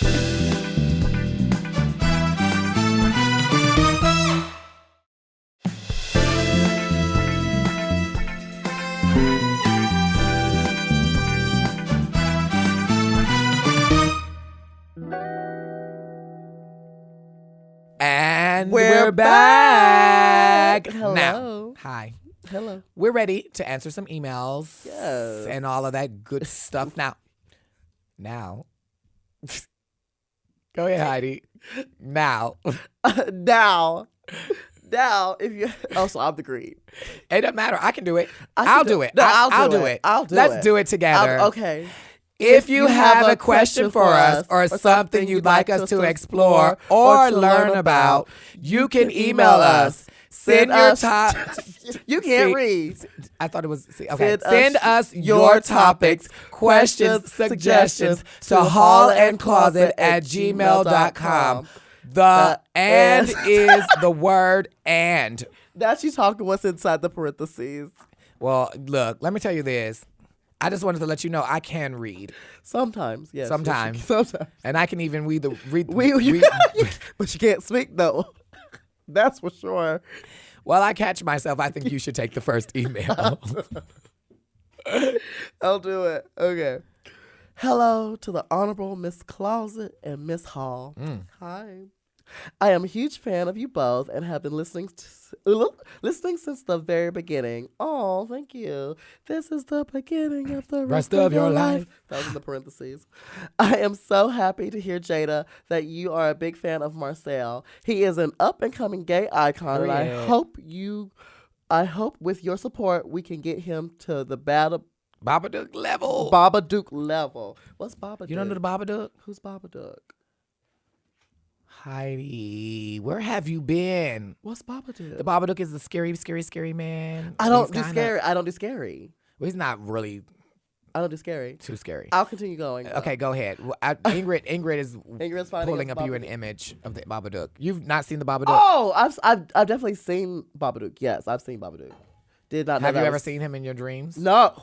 And we're back. Hello. Now, hi. Hello. We're ready to answer some emails. Yes. And all of that good stuff. Now. Go ahead, Heidi. Now. Now, if you. Oh, so I'm the green. It doesn't matter. I can do it. I can I'll do- do it. No, I'll do it. I'll do Let's it. do it together. Okay. If you have a question for us or something you'd like us to explore or learn about, you can email us. Send your top. You can't See, read. I thought it was. Okay. Send Send us us your topics, questions, suggestions to hallandcloset@gmail.com. The and is the word and. Now she's talking what's inside the parentheses. Well, look, let me tell you this. I just wanted to let you know I can read. Sometimes, yes. Sometimes. Sometimes. And I can even read. But you can't speak though. That's for sure. While I catch myself, I think you should take the first email. I'll do it. Okay. Hello to the Honorable Miss Closet and Miss Hall. Hi. I am a huge fan of you both and have been listening since the very beginning. Oh, thank you. This is the beginning of the rest of your life. That was in the parentheses. I am so happy to hear, Jaida, that you are a big fan of Marcel. He is an up-and-coming gay icon, and I hope with your support we can get him to the Babadook level. Babadook level. What's Babadook? You don't know the Babadook? Who's Babadook? Heidi, where have you been? What's Babadook? The Babadook is the scary, scary, scary man. I don't He's do scary. I don't do scary. Well, he's not really I don't do scary. Too scary. I'll continue going. Though. Okay, go ahead. Ingrid is Ingrid's finding pulling us up you an Babadook. image of the Babadook. You've not seen the Babadook? Oh, I've definitely seen Babadook. Yes, I've seen Babadook. Did not know Have you that ever was- seen him in your dreams? No.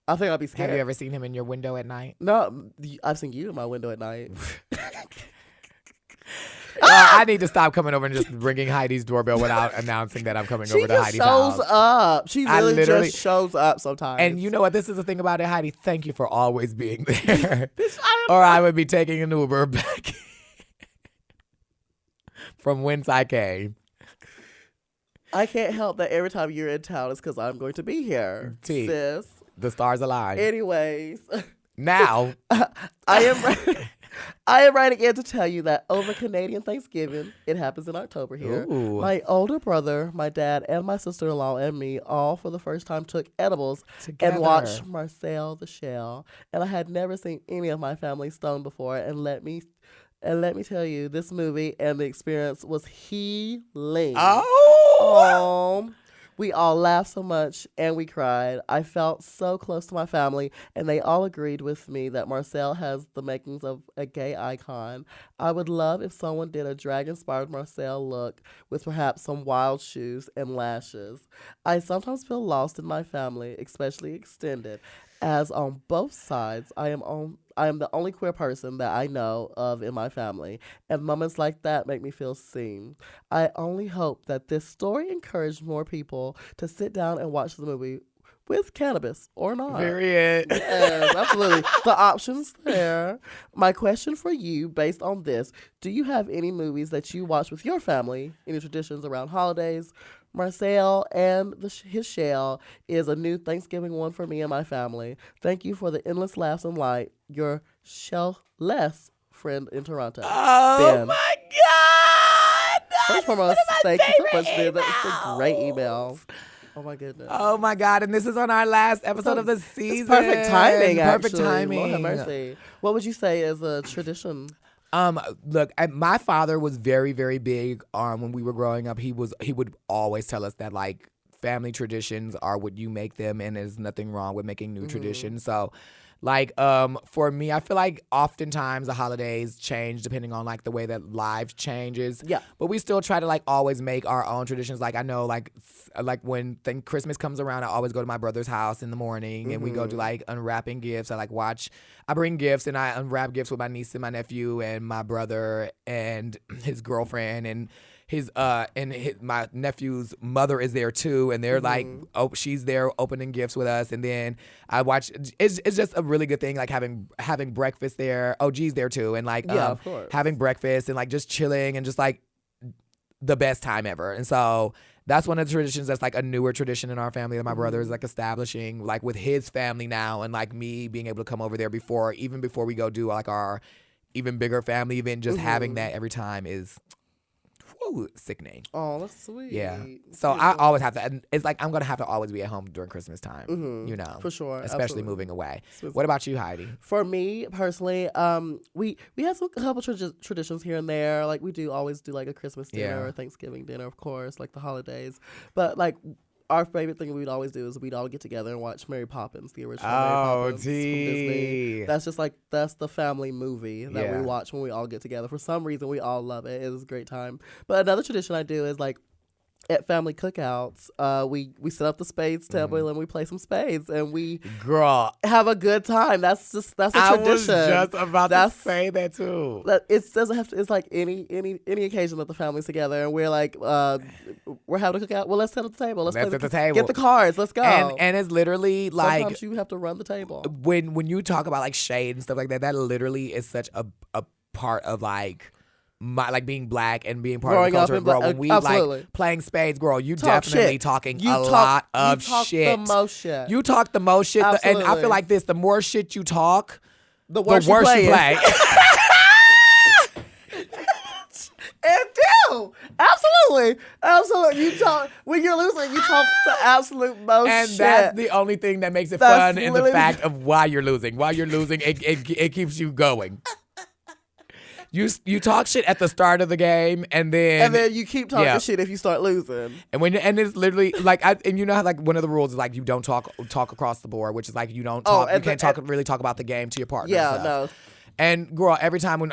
I think I'd be scared. Have you ever seen him in your window at night? No, I've seen you in my window at night. I need to stop coming over and just ringing Heidi's doorbell without announcing that I'm coming She over to just Heidi's shows house. up. She I literally- just shows up sometimes. And you know what? This is the thing about it, Heidi. Thank you for always being there. Bitch, Or I would be taking an Uber back from whence I came. I can't help that every time you're in town is because I'm going to be here, T. sis. The stars align. Anyways, Now, I am writing in to tell you that over Canadian Thanksgiving, it happens in October here. Ooh. My older brother, my dad, and my sister-in-law and me all for the first time took edibles Together. and watched Marcel the Shell. And I had never seen any of my family stoned before. And let me tell you, this movie and the experience was healing. oh, We all laughed so much and we cried. I felt so close to my family, and they all agreed with me that Marcel has the makings of a gay icon. I would love if someone did a drag-inspired Marcel look with perhaps some wild shoes and lashes. I sometimes feel lost in my family, especially extended, as on both sides I am the only queer person that I know of in my family, and moments like that make me feel seen. I only hope that this story encouraged more people to sit down and watch the movie with cannabis or not. period. Yes, absolutely. The options there. My question for you, based on this, do you have any movies that you watch with your family? Any traditions around holidays? Marcel and his shell is a new Thanksgiving one for me and my family. Thank you for the endless laughs and light. Your shell-less friend in Toronto. Oh Ben. my God! First and foremost, thank you so much, Ben. That was a great email. Oh my goodness. Oh my God! And this is on our last episode of the season. It's perfect timing, Perfect actually. timing. Lord have mercy. What would you say is a tradition? Look, my father was very, very big when we were growing up. He would always tell us that like family traditions are what you make them, and there's nothing wrong with making new traditions. So, like, for me, I feel like oftentimes the holidays change depending on like the way that life changes. Yeah. But we still try to like always make our own traditions. Like I know like when Christmas comes around, I always go to my brother's house in the morning and we go do like unwrapping gifts. I bring gifts and I unwrap gifts with my niece and my nephew and my brother and his girlfriend and my nephew's mother is there too, and they're like, oh, she's there opening gifts with us, and then I watch. It's just a really good thing, like having breakfast there. Oh, G's there too, and like Yeah, of course. having breakfast and like just chilling and just like the best time ever. And so that's one of the traditions that's like a newer tradition in our family that my brother is like establishing, like with his family now, and like me being able to come over there even before we go do like our even bigger family event. Just having that every time is. Ooh, sickening. Oh, that's sweet. Yeah. So I always have to, and it's like I'm going to have to always be at home during Christmas time, you know. For sure. Especially Absolutely. moving away. Sweet. What about you, Heidi? For me personally, we have a couple traditions here and there. Like we do always do like a Christmas dinner Yeah. or Thanksgiving dinner, of course, like the holidays. But like our favorite thing we'd always do is we'd all get together and watch Mary Poppins, the original Mary Poppins from Disney. That's the family movie that we Yeah. watch when we all get together. For some reason, we all love it. It is a great time. But another tradition I do is like at family cookouts, we set up the spades table and we play some spades and we Girl, have a good time. That's a tradition. I was just about That's- to say that too. That it doesn't have to. It's like any occasion that the family's together and we're like we're having a cookout. Well, let's set up the table. Let's Let's play set the table. Get the cards. Let's go. And it's literally like Sometimes you have to run the table. when you talk about like shade and stuff like that, that literally is such a part of like my like being black and being part Growing of up the culture, in girl. Black- When we absolutely. like playing spades, girl, you Talk definitely shit. talking You a talk- lot of you talk shit. the most shit. You talk the most shit, and I Absolutely. feel like this: the more shit you talk, the the worse, worse you play. play. It do. Absolutely. You talk when you're losing. You talk the absolute most And shit. that's the only thing that makes it That's fun, in the literally- fact of why you're losing. While you're losing, it keeps you going. You talk shit at the start of the game, and then you keep talking shit if you start losing. And it's literally like and you know how like one of the rules is like you don't talk across the board, which is like you don't talk. You can't really talk about the game to your partner. Yeah, no. And girl, every time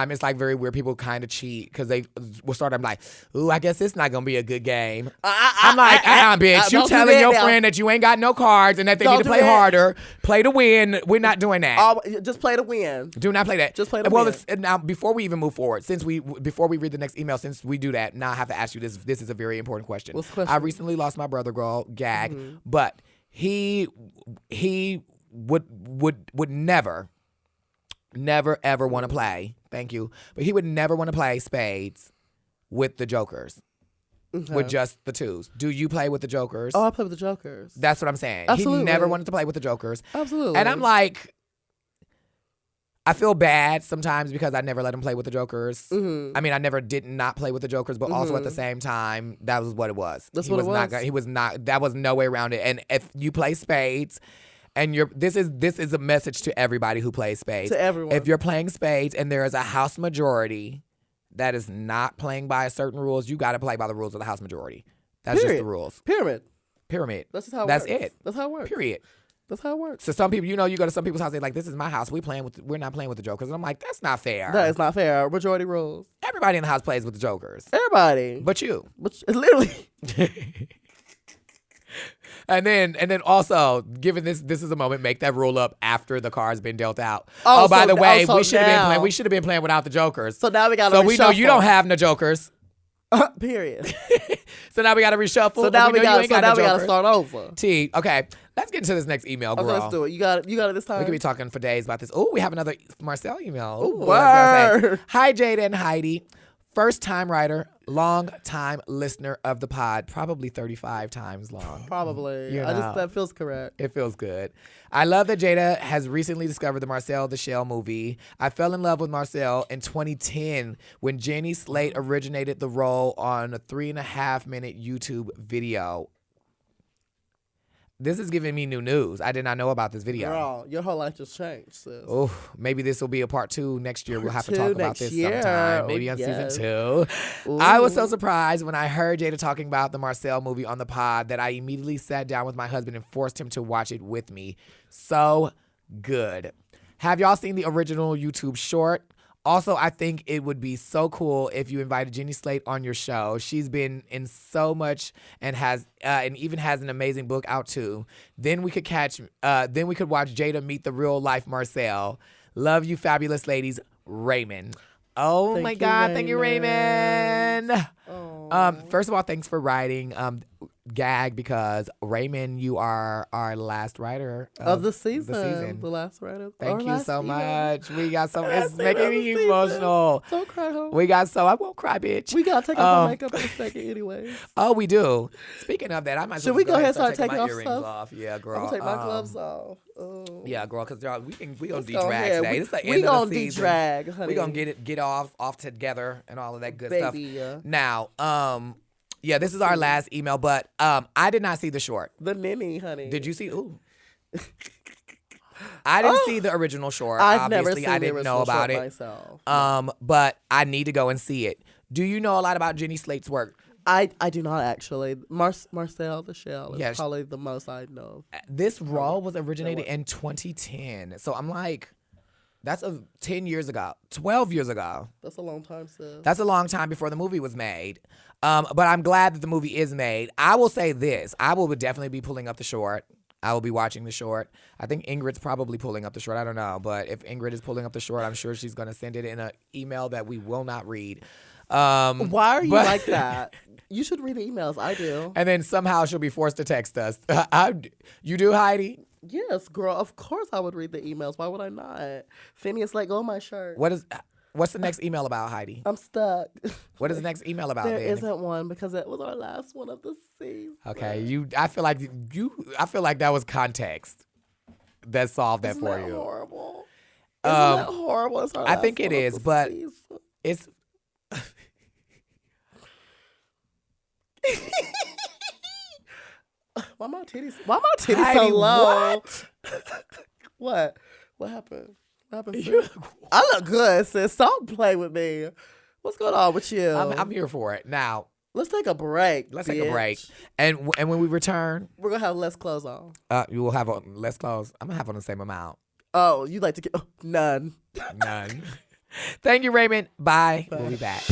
it's like very weird. People kind of cheat because they will start. I'm like, ooh, I guess it's not gonna be a good game. I'm like, bitch, you telling your friend that you ain't got no cards and that they need to play harder, play to win. We're not doing that. Just play to win. Do not play that. Just play to win. Now before we even move forward, before we read the next email, since we do that, now I have to ask you this. This is a very important question. What's the question? I recently lost my brother, girl, gag, but he would never ever want to play. Thank you. But he would never want to play spades with the jokers. With just the twos. Do you play with the jokers? Oh, I play with the jokers. That's what I'm saying. Absolutely. He never wanted to play with the jokers. Absolutely. And I'm like, I feel bad sometimes because I never let him play with the jokers. I mean, I never did not play with the jokers, but also at the same time, that was what it was. That's what it was. He was not. That was no way around it. And if you play spades. And this is a message to everybody who plays spades. To everyone. If you're playing spades and there is a house majority that is not playing by certain rules, you got to play by the rules of the house majority. That's just the rules. Pyramid. That's how it works. It. That's how it works. Period. That's how it works. So some people, you go to some people's house, they're like, this is my house. We're not playing with the jokers. And I'm like, that's not fair. That is not fair. Majority rules. Everybody in the house plays with the jokers. Everybody. But you. Literally. And then also, given this is a moment, make that rule up after the card's been dealt out. Oh, by the way, we should have been playing without the jokers. So now we got to So we know you don't have no jokers. Period. So now we got to reshuffle. So now we got to start over. Okay, let's get into this next email, girl. Okay, let's do it. You got it this time. We could be talking for days about this. Oh, we have another Marcel email. Ooh, word. Hi, Jaida and Heidi. First time writer, long time listener of the pod, probably 35 times long. Probably. That feels correct. It feels good. I love that Jaida has recently discovered the Marcel the Shell movie. I fell in love with Marcel in 2010 when Jenny Slate originated the role on a 3.5-minute YouTube video. This is giving me new news. I did not know about this video. Girl, your whole life just changed, sis. Oh, maybe this will be a part 2 next year. We'll have to talk about this sometime. Maybe on season 2. Ooh. I was so surprised when I heard Jaida talking about the Marcel movie on the pod that I immediately sat down with my husband and forced him to watch it with me. So good. Have y'all seen the original YouTube short? Also, I think it would be so cool if you invited Jenny Slate on your show. She's been in so much and even has an amazing book out too. Then we could watch Jaida meet the real life Marcel. Love you, fabulous ladies, Raymond. Oh my God, thank you, Raymond. First of all, thanks for writing. Gag because Raymond, you are our last writer of the season. The last writer. Thank you so much. We got so it's making me emotional. Don't cry, home. I won't cry, bitch. We gotta take off our makeup in a second, anyways. Oh, we do. Speaking of that, I might. Should we go ahead and start taking my off earrings stuff? off? Yeah, girl. I'm gonna take my gloves off. Oh. Yeah, girl, because we gonna de-drag today. It's the we end gonna of the season. de-drag, honey. We gonna get off together and all of that good stuff. Yeah. Now, yeah, this is our last email, but I did not see the short. The mini, honey. Did you see? Ooh. I didn't see the original short. I've never Obviously, seen I didn't know about it myself. But I need to go and see it. Do you know a lot about Jenny Slate's work? I do not actually. Marcel the Shell is probably the most I know. This role was originated in 2010. So I'm like, that's 10 years ago, 12 years ago. That's a long time, sis. That's a long time before the movie was made. But I'm glad that the movie is made. I will say this. I will definitely be pulling up the short. I will be watching the short. I think Ingrid's probably pulling up the short. I don't know. But if Ingrid is pulling up the short, I'm sure she's going to send it in an email that we will not read. Why are you like that? You should read the emails. I do. And then somehow she'll be forced to text us. You do, Heidi? Yes, girl. Of course I would read the emails. Why would I not? Phineas, let go of my shirt. What's the next email about, Heidi? I'm stuck. What is the next email about? There isn't one because it was our last one of the season. Okay, I feel like that was context that solved that for you. Horrible. Isn't that horrible? It's our I think it is, but it's. Why my titties so low? What? What happened? happened, sis? I look good, sis. Don't play with me. What's going on with you? I'm here for it. Now, let's take a break. let's take a break. And when we return, we're going to have less clothes on. you will have on less clothes. I'm going to have on the same amount. Oh, you like to get none. None. Thank you, Raymond. Bye. We'll be back.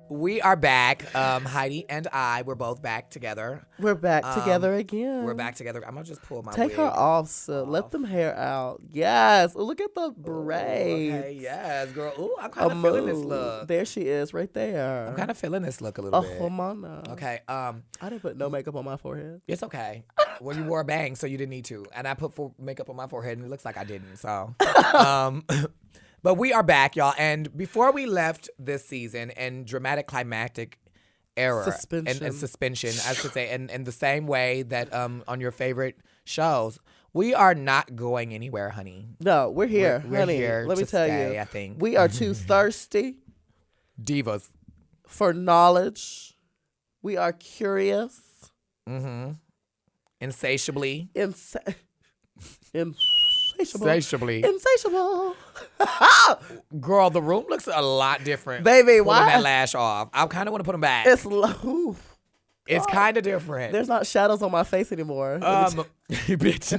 We are back. Heidi and I, we're both back together. We're back together again. We're back together. I'm going to just pull my Take wig her off, so let them hair out. Yes. Look at the braids. Okay, yes, girl. Ooh, I'm kind of feeling this look. There she is, right there. I'm kind of feeling this look a little bit. Oh, mana. Okay. I didn't put no makeup on my forehead. It's okay. Well, you wore a bang, so you didn't need to. And I put makeup on my forehead, and it looks like I didn't. So, but we are back, y'all. And before we left this season in dramatic climactic era and suspension, I should say, in the same way that on your favorite shows, we are not going anywhere, honey. No, we're here, we're honey. Here Let me tell stay, you, I think we are too thirsty divas for knowledge. We are curious. Insatiably. Insatiable. Girl, the room looks a lot different. Baby, Pulling why? that lash off. I kind of want to put them back. It's low. It's kind of different. There's not shadows on my face anymore. Bitch.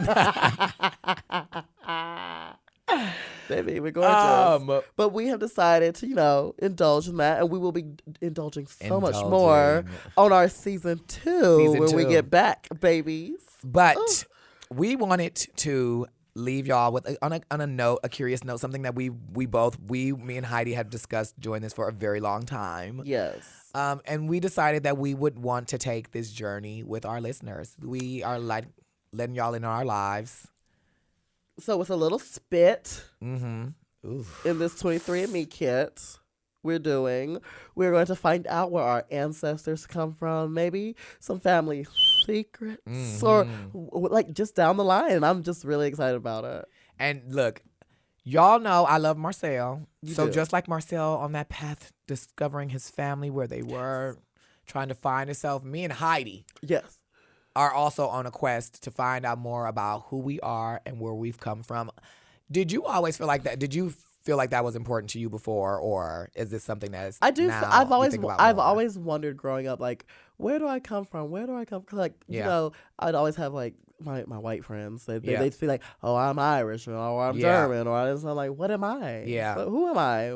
Baby, we're gorgeous. But we have decided to, indulge in that, and we will be indulging so much more on our season 2 when we get back, babies. But we wanted to leave y'all with on a note, a curious note, something that me and Heidi have discussed doing this for a very long time. Yes. And we decided that we would want to take this journey with our listeners. We are letting y'all in our lives. So with a little spit in this 23andMe kit we're going to find out where our ancestors come from, maybe some family secrets or like just down the line. And I'm just really excited about it. And look, y'all know I love Marcel. You do. Just like Marcel on that path, discovering his family, where they were, trying to find himself, me and Heidi are also on a quest to find out more about who we are and where we've come from. Did you always feel like that? Did you feel like that was important to you before, or is this something that is? I do. Now I've more? always wondered growing up, like, where do I come from? Like, I'd always have like my white friends. They'd be like, oh, I'm Irish, or I'm German, or I'm like, what am I? Yeah. Who am I?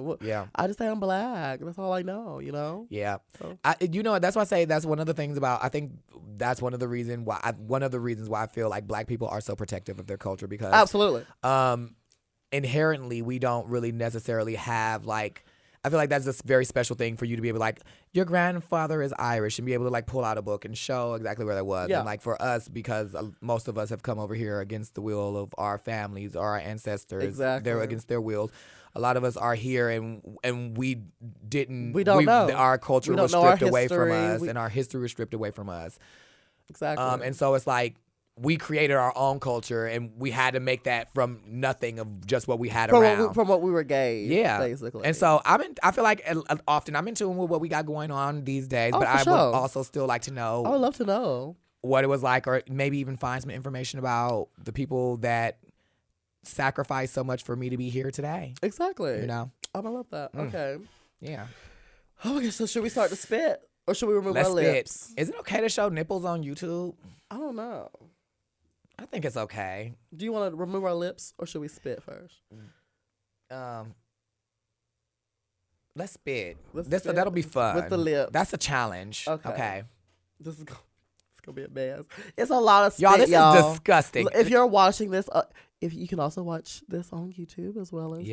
I just say I'm black. That's all I know. Yeah. So. That's why I say that's one of the things about. I think that's one of the reasons why I feel like black people are so protective of their culture, because absolutely. Inherently, we don't really necessarily have like. I feel like that's a very special thing for you to be able to, like, your grandfather is Irish, and be able to, like, pull out a book and show exactly where that was. Yeah. And, like, for us, because most of us have come over here against the will of our families or our ancestors. Exactly. They're against their wills. A lot of us are here, and we don't know. Our culture was stripped away from us, and our history was stripped away from us. Exactly. And so it's like, we created our own culture, and we had to make that from nothing of just what we had around. From what we were gave, basically. And so I feel like often I'm in tune with what we got going on these days, but I would also still like to know. I would love to know what it was like, or maybe even find some information about the people that sacrificed so much for me to be here today. Exactly. I love that. Okay. Yeah. Okay, so should we start to spit, or should we remove our lips? Is it okay to show nipples on YouTube? I don't know. I think it's okay. Do you want to remove our lips, or should we spit first? Let's spit. That'll be fun. With the lips. That's a challenge. Okay. This is gonna be a mess. It's a lot of spit, y'all. This is disgusting. If you're watching this, if you can also watch this on YouTube as well as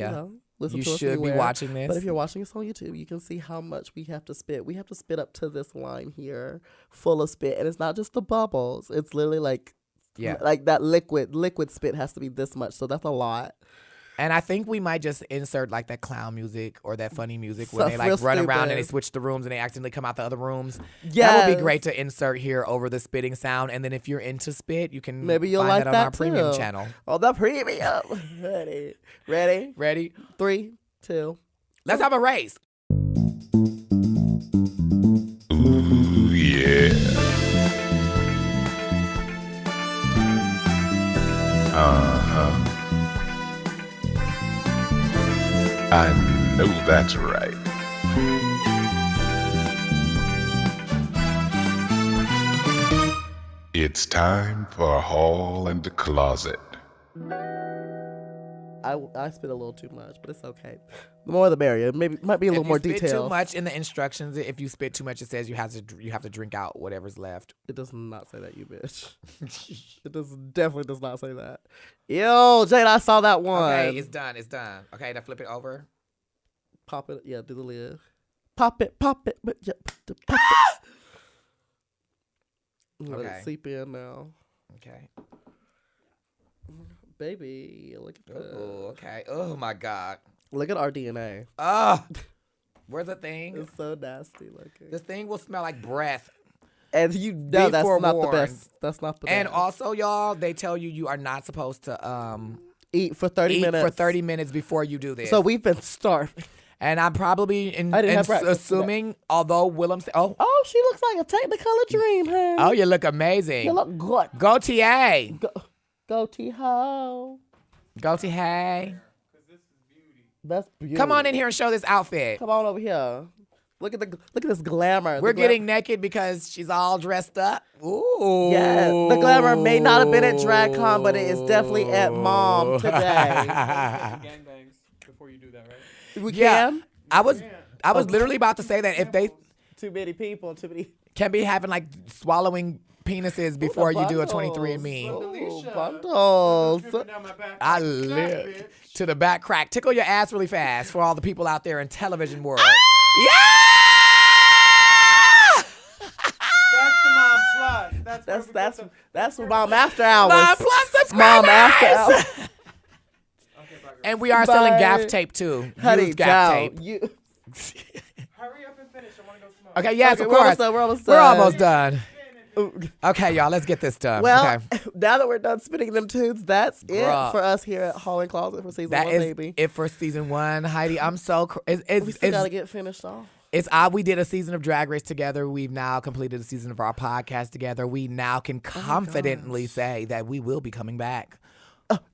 listen to us should anywhere. be watching this. But if you're watching this on YouTube, you can see how much we have to spit. We have to spit up to this line here, full of spit, and it's not just the bubbles. It's literally like that liquid spit has to be this much. So that's a lot. And I think we might just insert like that clown music or that funny music when Stuff they like real run around and they stupid. switch the rooms and they accidentally come out the other rooms. That would Yes. be great to insert here over the spitting sound. And then if you're into spit, you can Maybe you'll find like that on our that premium too. channel. Oh, the premium. Ready? Ready? 3, 2. Let's have a race. Ooh, yeah. Uh-huh. I know that's right. It's time for Hall and the Closet. I spit a little too much, but it's okay. The more the merrier. Maybe might be a little more If you spit detail. too much in the instructions, if you spit too much, it says you have to drink out whatever's left. It does not say that, you bitch. It definitely does not say that. Yo, Jade, I saw that one. Okay, it's done. It's done. Okay, now flip it over. Pop it. Yeah, do the lid. Pop it. But yeah, pop it. Let Okay. it seep in now. Okay. Baby, look at that. Oh, okay. Oh my God. Look at our DNA. Where's the thing? It's so nasty looking. This thing will smell like breath. And you know Be that's not the forewarned. best. That's not the And best. also, y'all, they tell you are not supposed to Eat for 30 eat minutes. for 30 minutes before you do this. So we've been starving. And I'm probably I didn't have breakfast today. assuming, although Willam said, Oh, she looks like a Technicolor dream, honey. oh, you look amazing. You look good. Go TA. Go T-ho. Go T hey. That's beautiful. Come on in here and show this outfit. Come on over here. Look at this glamour. We're getting naked because she's all dressed up. Ooh. Yeah, the glamour may not have been at DragCon, but it is definitely at Mom today. Gangbangs before you do that, right? We Yeah. can. I was literally about to say that if they Too many people. Too many. can be having like swallowing penises before you do a 23andMe. Oh, bundles. I live to the back crack. Tickle your ass really fast for all the people out there in television world. Yeah! That's the Mom Plus. That's for Mom After Hours. Mom Plus subscribers! Mom After Hours. And we are selling Bye. gaff tape too. Honey, Used gaff down. tape. Hurry up and finish. I want to go smoke. Okay, yes, Okay, of we're course. almost done, We're almost done. Ooh. Okay, y'all, let's get this done. Well, okay. now that we're done spitting them tunes, that's Bruh. it for us here at Hall and Closet for season That 1, is baby. it for season 1. Heidi, I'm so We still gotta get finished off. it's odd we did a season of Drag Race together. We've now completed a season of our podcast together. We now can confidently say that we will be coming back.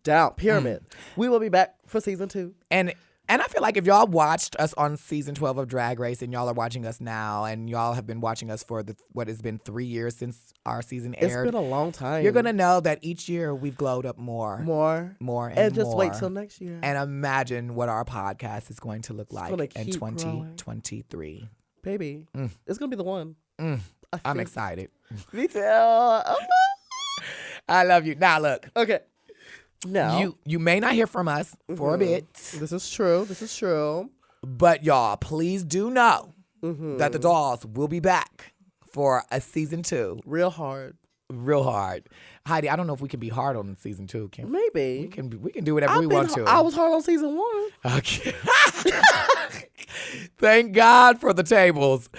Down, pyramid. We will be back for season 2. And I feel like if y'all watched us on season 12 of Drag Race and y'all are watching us now and y'all have been watching us for what has been 3 years since our season aired. It's been a long time. You're going to know that each year we've glowed up more. And just wait till next year. And imagine what our podcast is going to look like gonna in keep 2023. Baby, it's going to be the one. I'm excited. Me too. I love you. Now look, Okay. Now, you may not hear from us for a bit, this is true. but y'all, please do know that the dolls will be back for a season 2. Real hard. Real hard. Heidi, I don't know if we can be hard on season 2. Can we? Maybe. We can do whatever we want to. I was hard on season 1. Okay. Thank God for the tables.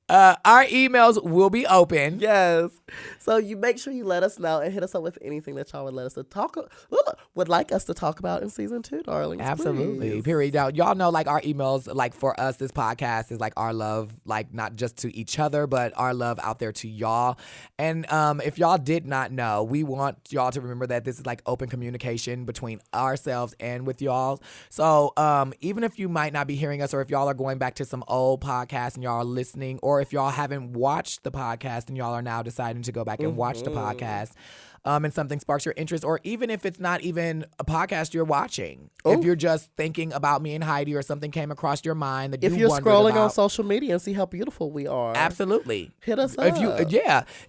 Our emails will be open. Yes. So you make sure you let us know and hit us up with anything that y'all would like us to talk about in season 2, darling. Absolutely. Period. Now, y'all know, like, our emails, like, for us, this podcast is like our love, like, not just to each other, but our love out there to y'all. And if y'all did not know, we want y'all to remember that this is like open communication between ourselves and with y'all. So even if you might not be hearing us, or if y'all are going back to some old podcasts and y'all are listening, or if y'all haven't watched the podcast and y'all are now deciding to go back and watch the podcast, and something sparks your interest, or even if it's not even a podcast you're watching, if you're just thinking about me and Heidi, or something came across your mind that If you you're wondered scrolling on about, social media and see how beautiful we are, absolutely hit us up.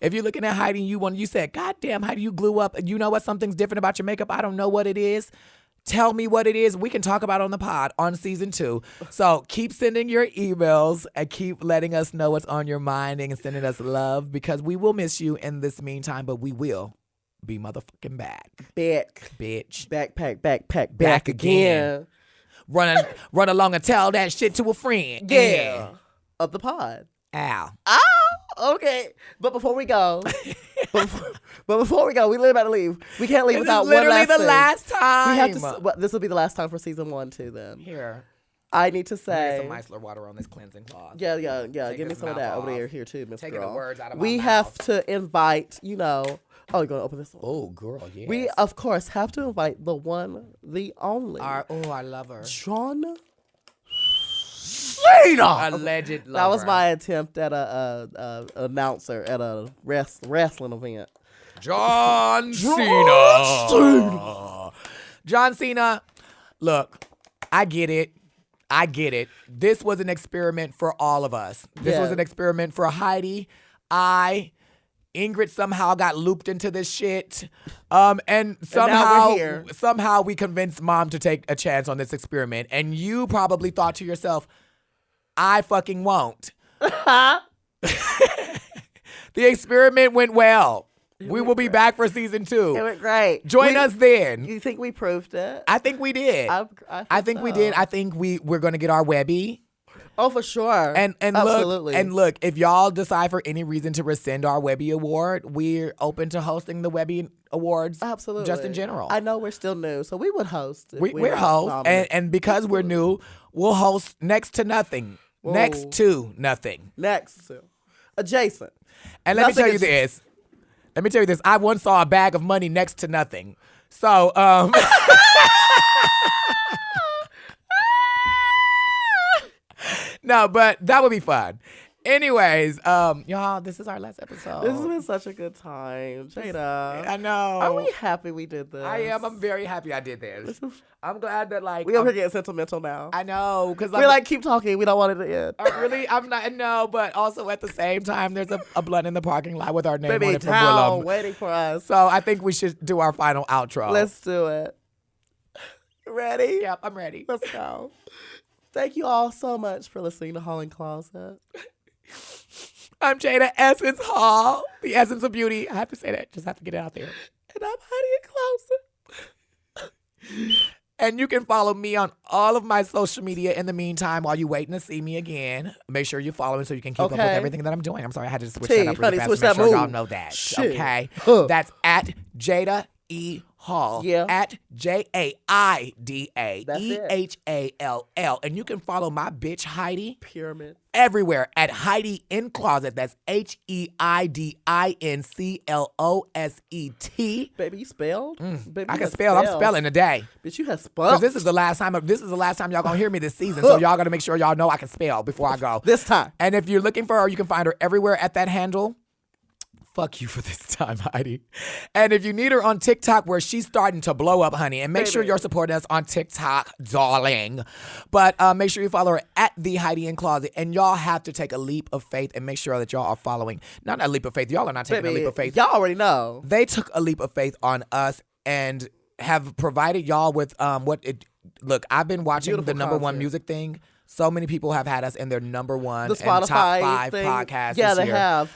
If you're looking at Heidi and you said, God damn, Heidi, you glue up, you know what, something's different about your makeup, I don't know what it is. Tell me what it is. We can talk about it on the pod on season 2. So keep sending your emails and keep letting us know what's on your mind and sending us love, because we will miss you in this meantime, but we will be motherfucking back. Bitch. Backpack. Back again. Run along and tell that shit to a friend. Yeah. Of the pod. Ow. Okay. But before we go, we literally about to leave. We can't leave This without is literally one last the thing. last time. We have to. Well, this will be the last time for season 1 too. Then Here. I need to Get say. some micellar water on this cleansing cloth. Yeah. Give me this some of mouth that off. over here too, Miss Taking Girl. the words out of my We mouth. have to invite. Oh, you're gonna open this one. Oh, girl, yes. We of course have to invite the one, the only, I love her. John Alleged lover. That was my attempt at a announcer at a wrestling event. John Cena. John Cena. Look, I get it. This was an experiment for all of us. This was an experiment for Heidi. Ingrid somehow got looped into this shit. And now we're here. somehow we convinced Mom to take a chance on this experiment. And you probably thought to yourself, I fucking won't. The experiment went well. We will be back for season 2. It went great. Join us then. You think we proved it? I think we did. I think we did. I think we're gonna get our Webby. Oh, for sure. And absolutely. look, if y'all decide for any reason to rescind our Webby Award, we're open to hosting the Webby Awards. Absolutely. Just in general. I know we're still new, so we would host. If We're hosts, and because we're new, we'll host next to nothing. Whoa. Next to nothing. Next to. Adjacent. And let me Nothing tell you is- this. I once saw a bag of money next to nothing. So, no, but that would be fun. Anyways, y'all, this is our last episode. This has been such a good time. Jaida. I know. Are we happy we did this? I am. I'm very happy I did this. I'm glad that We over here getting sentimental now. I know, because We're keep talking. We don't want it to end. I'm not. No, but also at the same time, there's a blunt in the parking lot with our name Baby, on it from town Willam. waiting for us. So I think we should do our final outro. Let's do it. Ready? Yep, I'm ready. Let's go. Thank you all so much for listening to Hall and Closet. I'm Jaida Essence Hall, the essence of beauty. I have to say that. Just have to get it out there. And I'm Heidi and Closet. And you can follow me on all of my social media in the meantime while you're waiting to see me again. Make sure you follow me so you can keep up with Okay. everything that I'm doing. I'm sorry, I had to switch T, that up really honey, fast switch to make that sure y'all move. know that. Shit. Okay? Huh. That's at Jaida E. Hall. Yeah. At Jaida That's it. EHALL. And you can follow my bitch Heidi Pyramid. everywhere at Heidi in Closet. That's HEIDINCLOSET. Baby, you spelled? Baby, I you can have spell. I'm spelling today. Bitch, you have Because spelled. this is the last time y'all gonna hear me this season. So y'all gotta make sure y'all know I can spell before I go. This time. And if you're looking for her, you can find her everywhere at that handle. Fuck you for this time, Heidi. And if you need her on TikTok, where she's starting to blow up, honey, and make sure you're supporting us on TikTok, darling. But make sure you follow her at the Heidi in Closet. And y'all have to take a leap of faith and make sure that y'all are following. Not a leap of faith. Y'all are not taking Baby, a leap of faith. y'all already know. They took a leap of faith on us and have provided y'all with look, I've been watching Beautiful the number one content. music thing. So many people have had us in their number one The and top Spotify 5 thing. podcasts Yeah, this they year. have.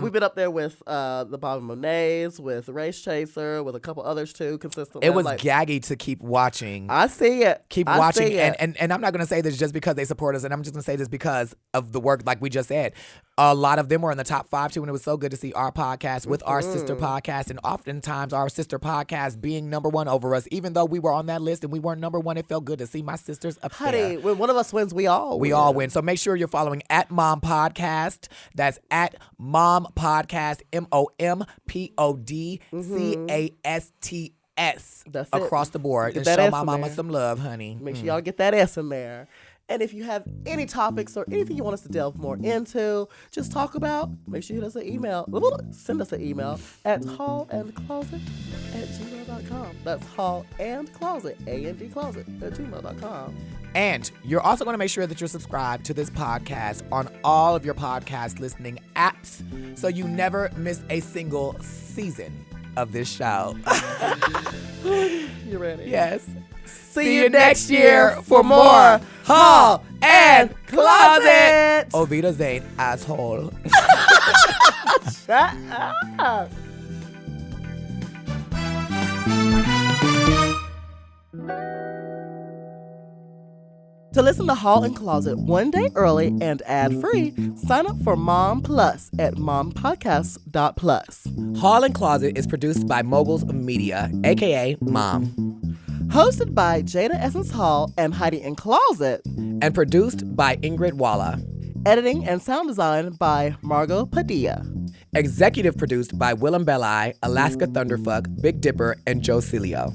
We've been up there with the Bobby Monets, with Race Chaser, with a couple others too, consistently. It was like, gaggy to keep watching. I see it. Keep I watching. see it. And I'm not going to say this just because they support us. And I'm just going to say this because of the work, like we just said. A lot of them were in the top 5 too. And it was so good to see our podcast with our sister podcast. And oftentimes our sister podcast being number one over us. Even though we were on that list and we weren't number one, it felt good to see my sisters up there. Honey, when one of us wins, we all We win. all win. So make sure you're following at Mom Podcast. That's at Mom Podcast, MOMPODCASTS. That's it. Across the board. Get And that show S my in mama there. some love, honey. Make sure y'all get that S in there. And if you have any topics or anything you want us to delve more into, just talk about, make sure you hit us an email. Send us an email at hallandcloset@gmail.com. That's hallandcloset, A-N-D closet, @gmail.com. And you're also going to make sure that you're subscribed to this podcast on all of your podcast listening apps so you never miss a single season of this show. You ready? Yes. See you next year for more Hall and Closet. Oh, Wiedersehen, asshole. Shut up. To listen to Hall and Closet one day early and ad-free, sign up for Mom Plus at mompodcast.plus. Hall and Closet is produced by Moguls Media, aka Mom, Hosted by Jaida Essence Hall and Heidi in Closet. and produced by Ingrid Walla. Editing and sound design by Margot Padilla. Executive produced by Willam Belli, Alaska Thunderfuck, Big Dipper, and Joe Cilio.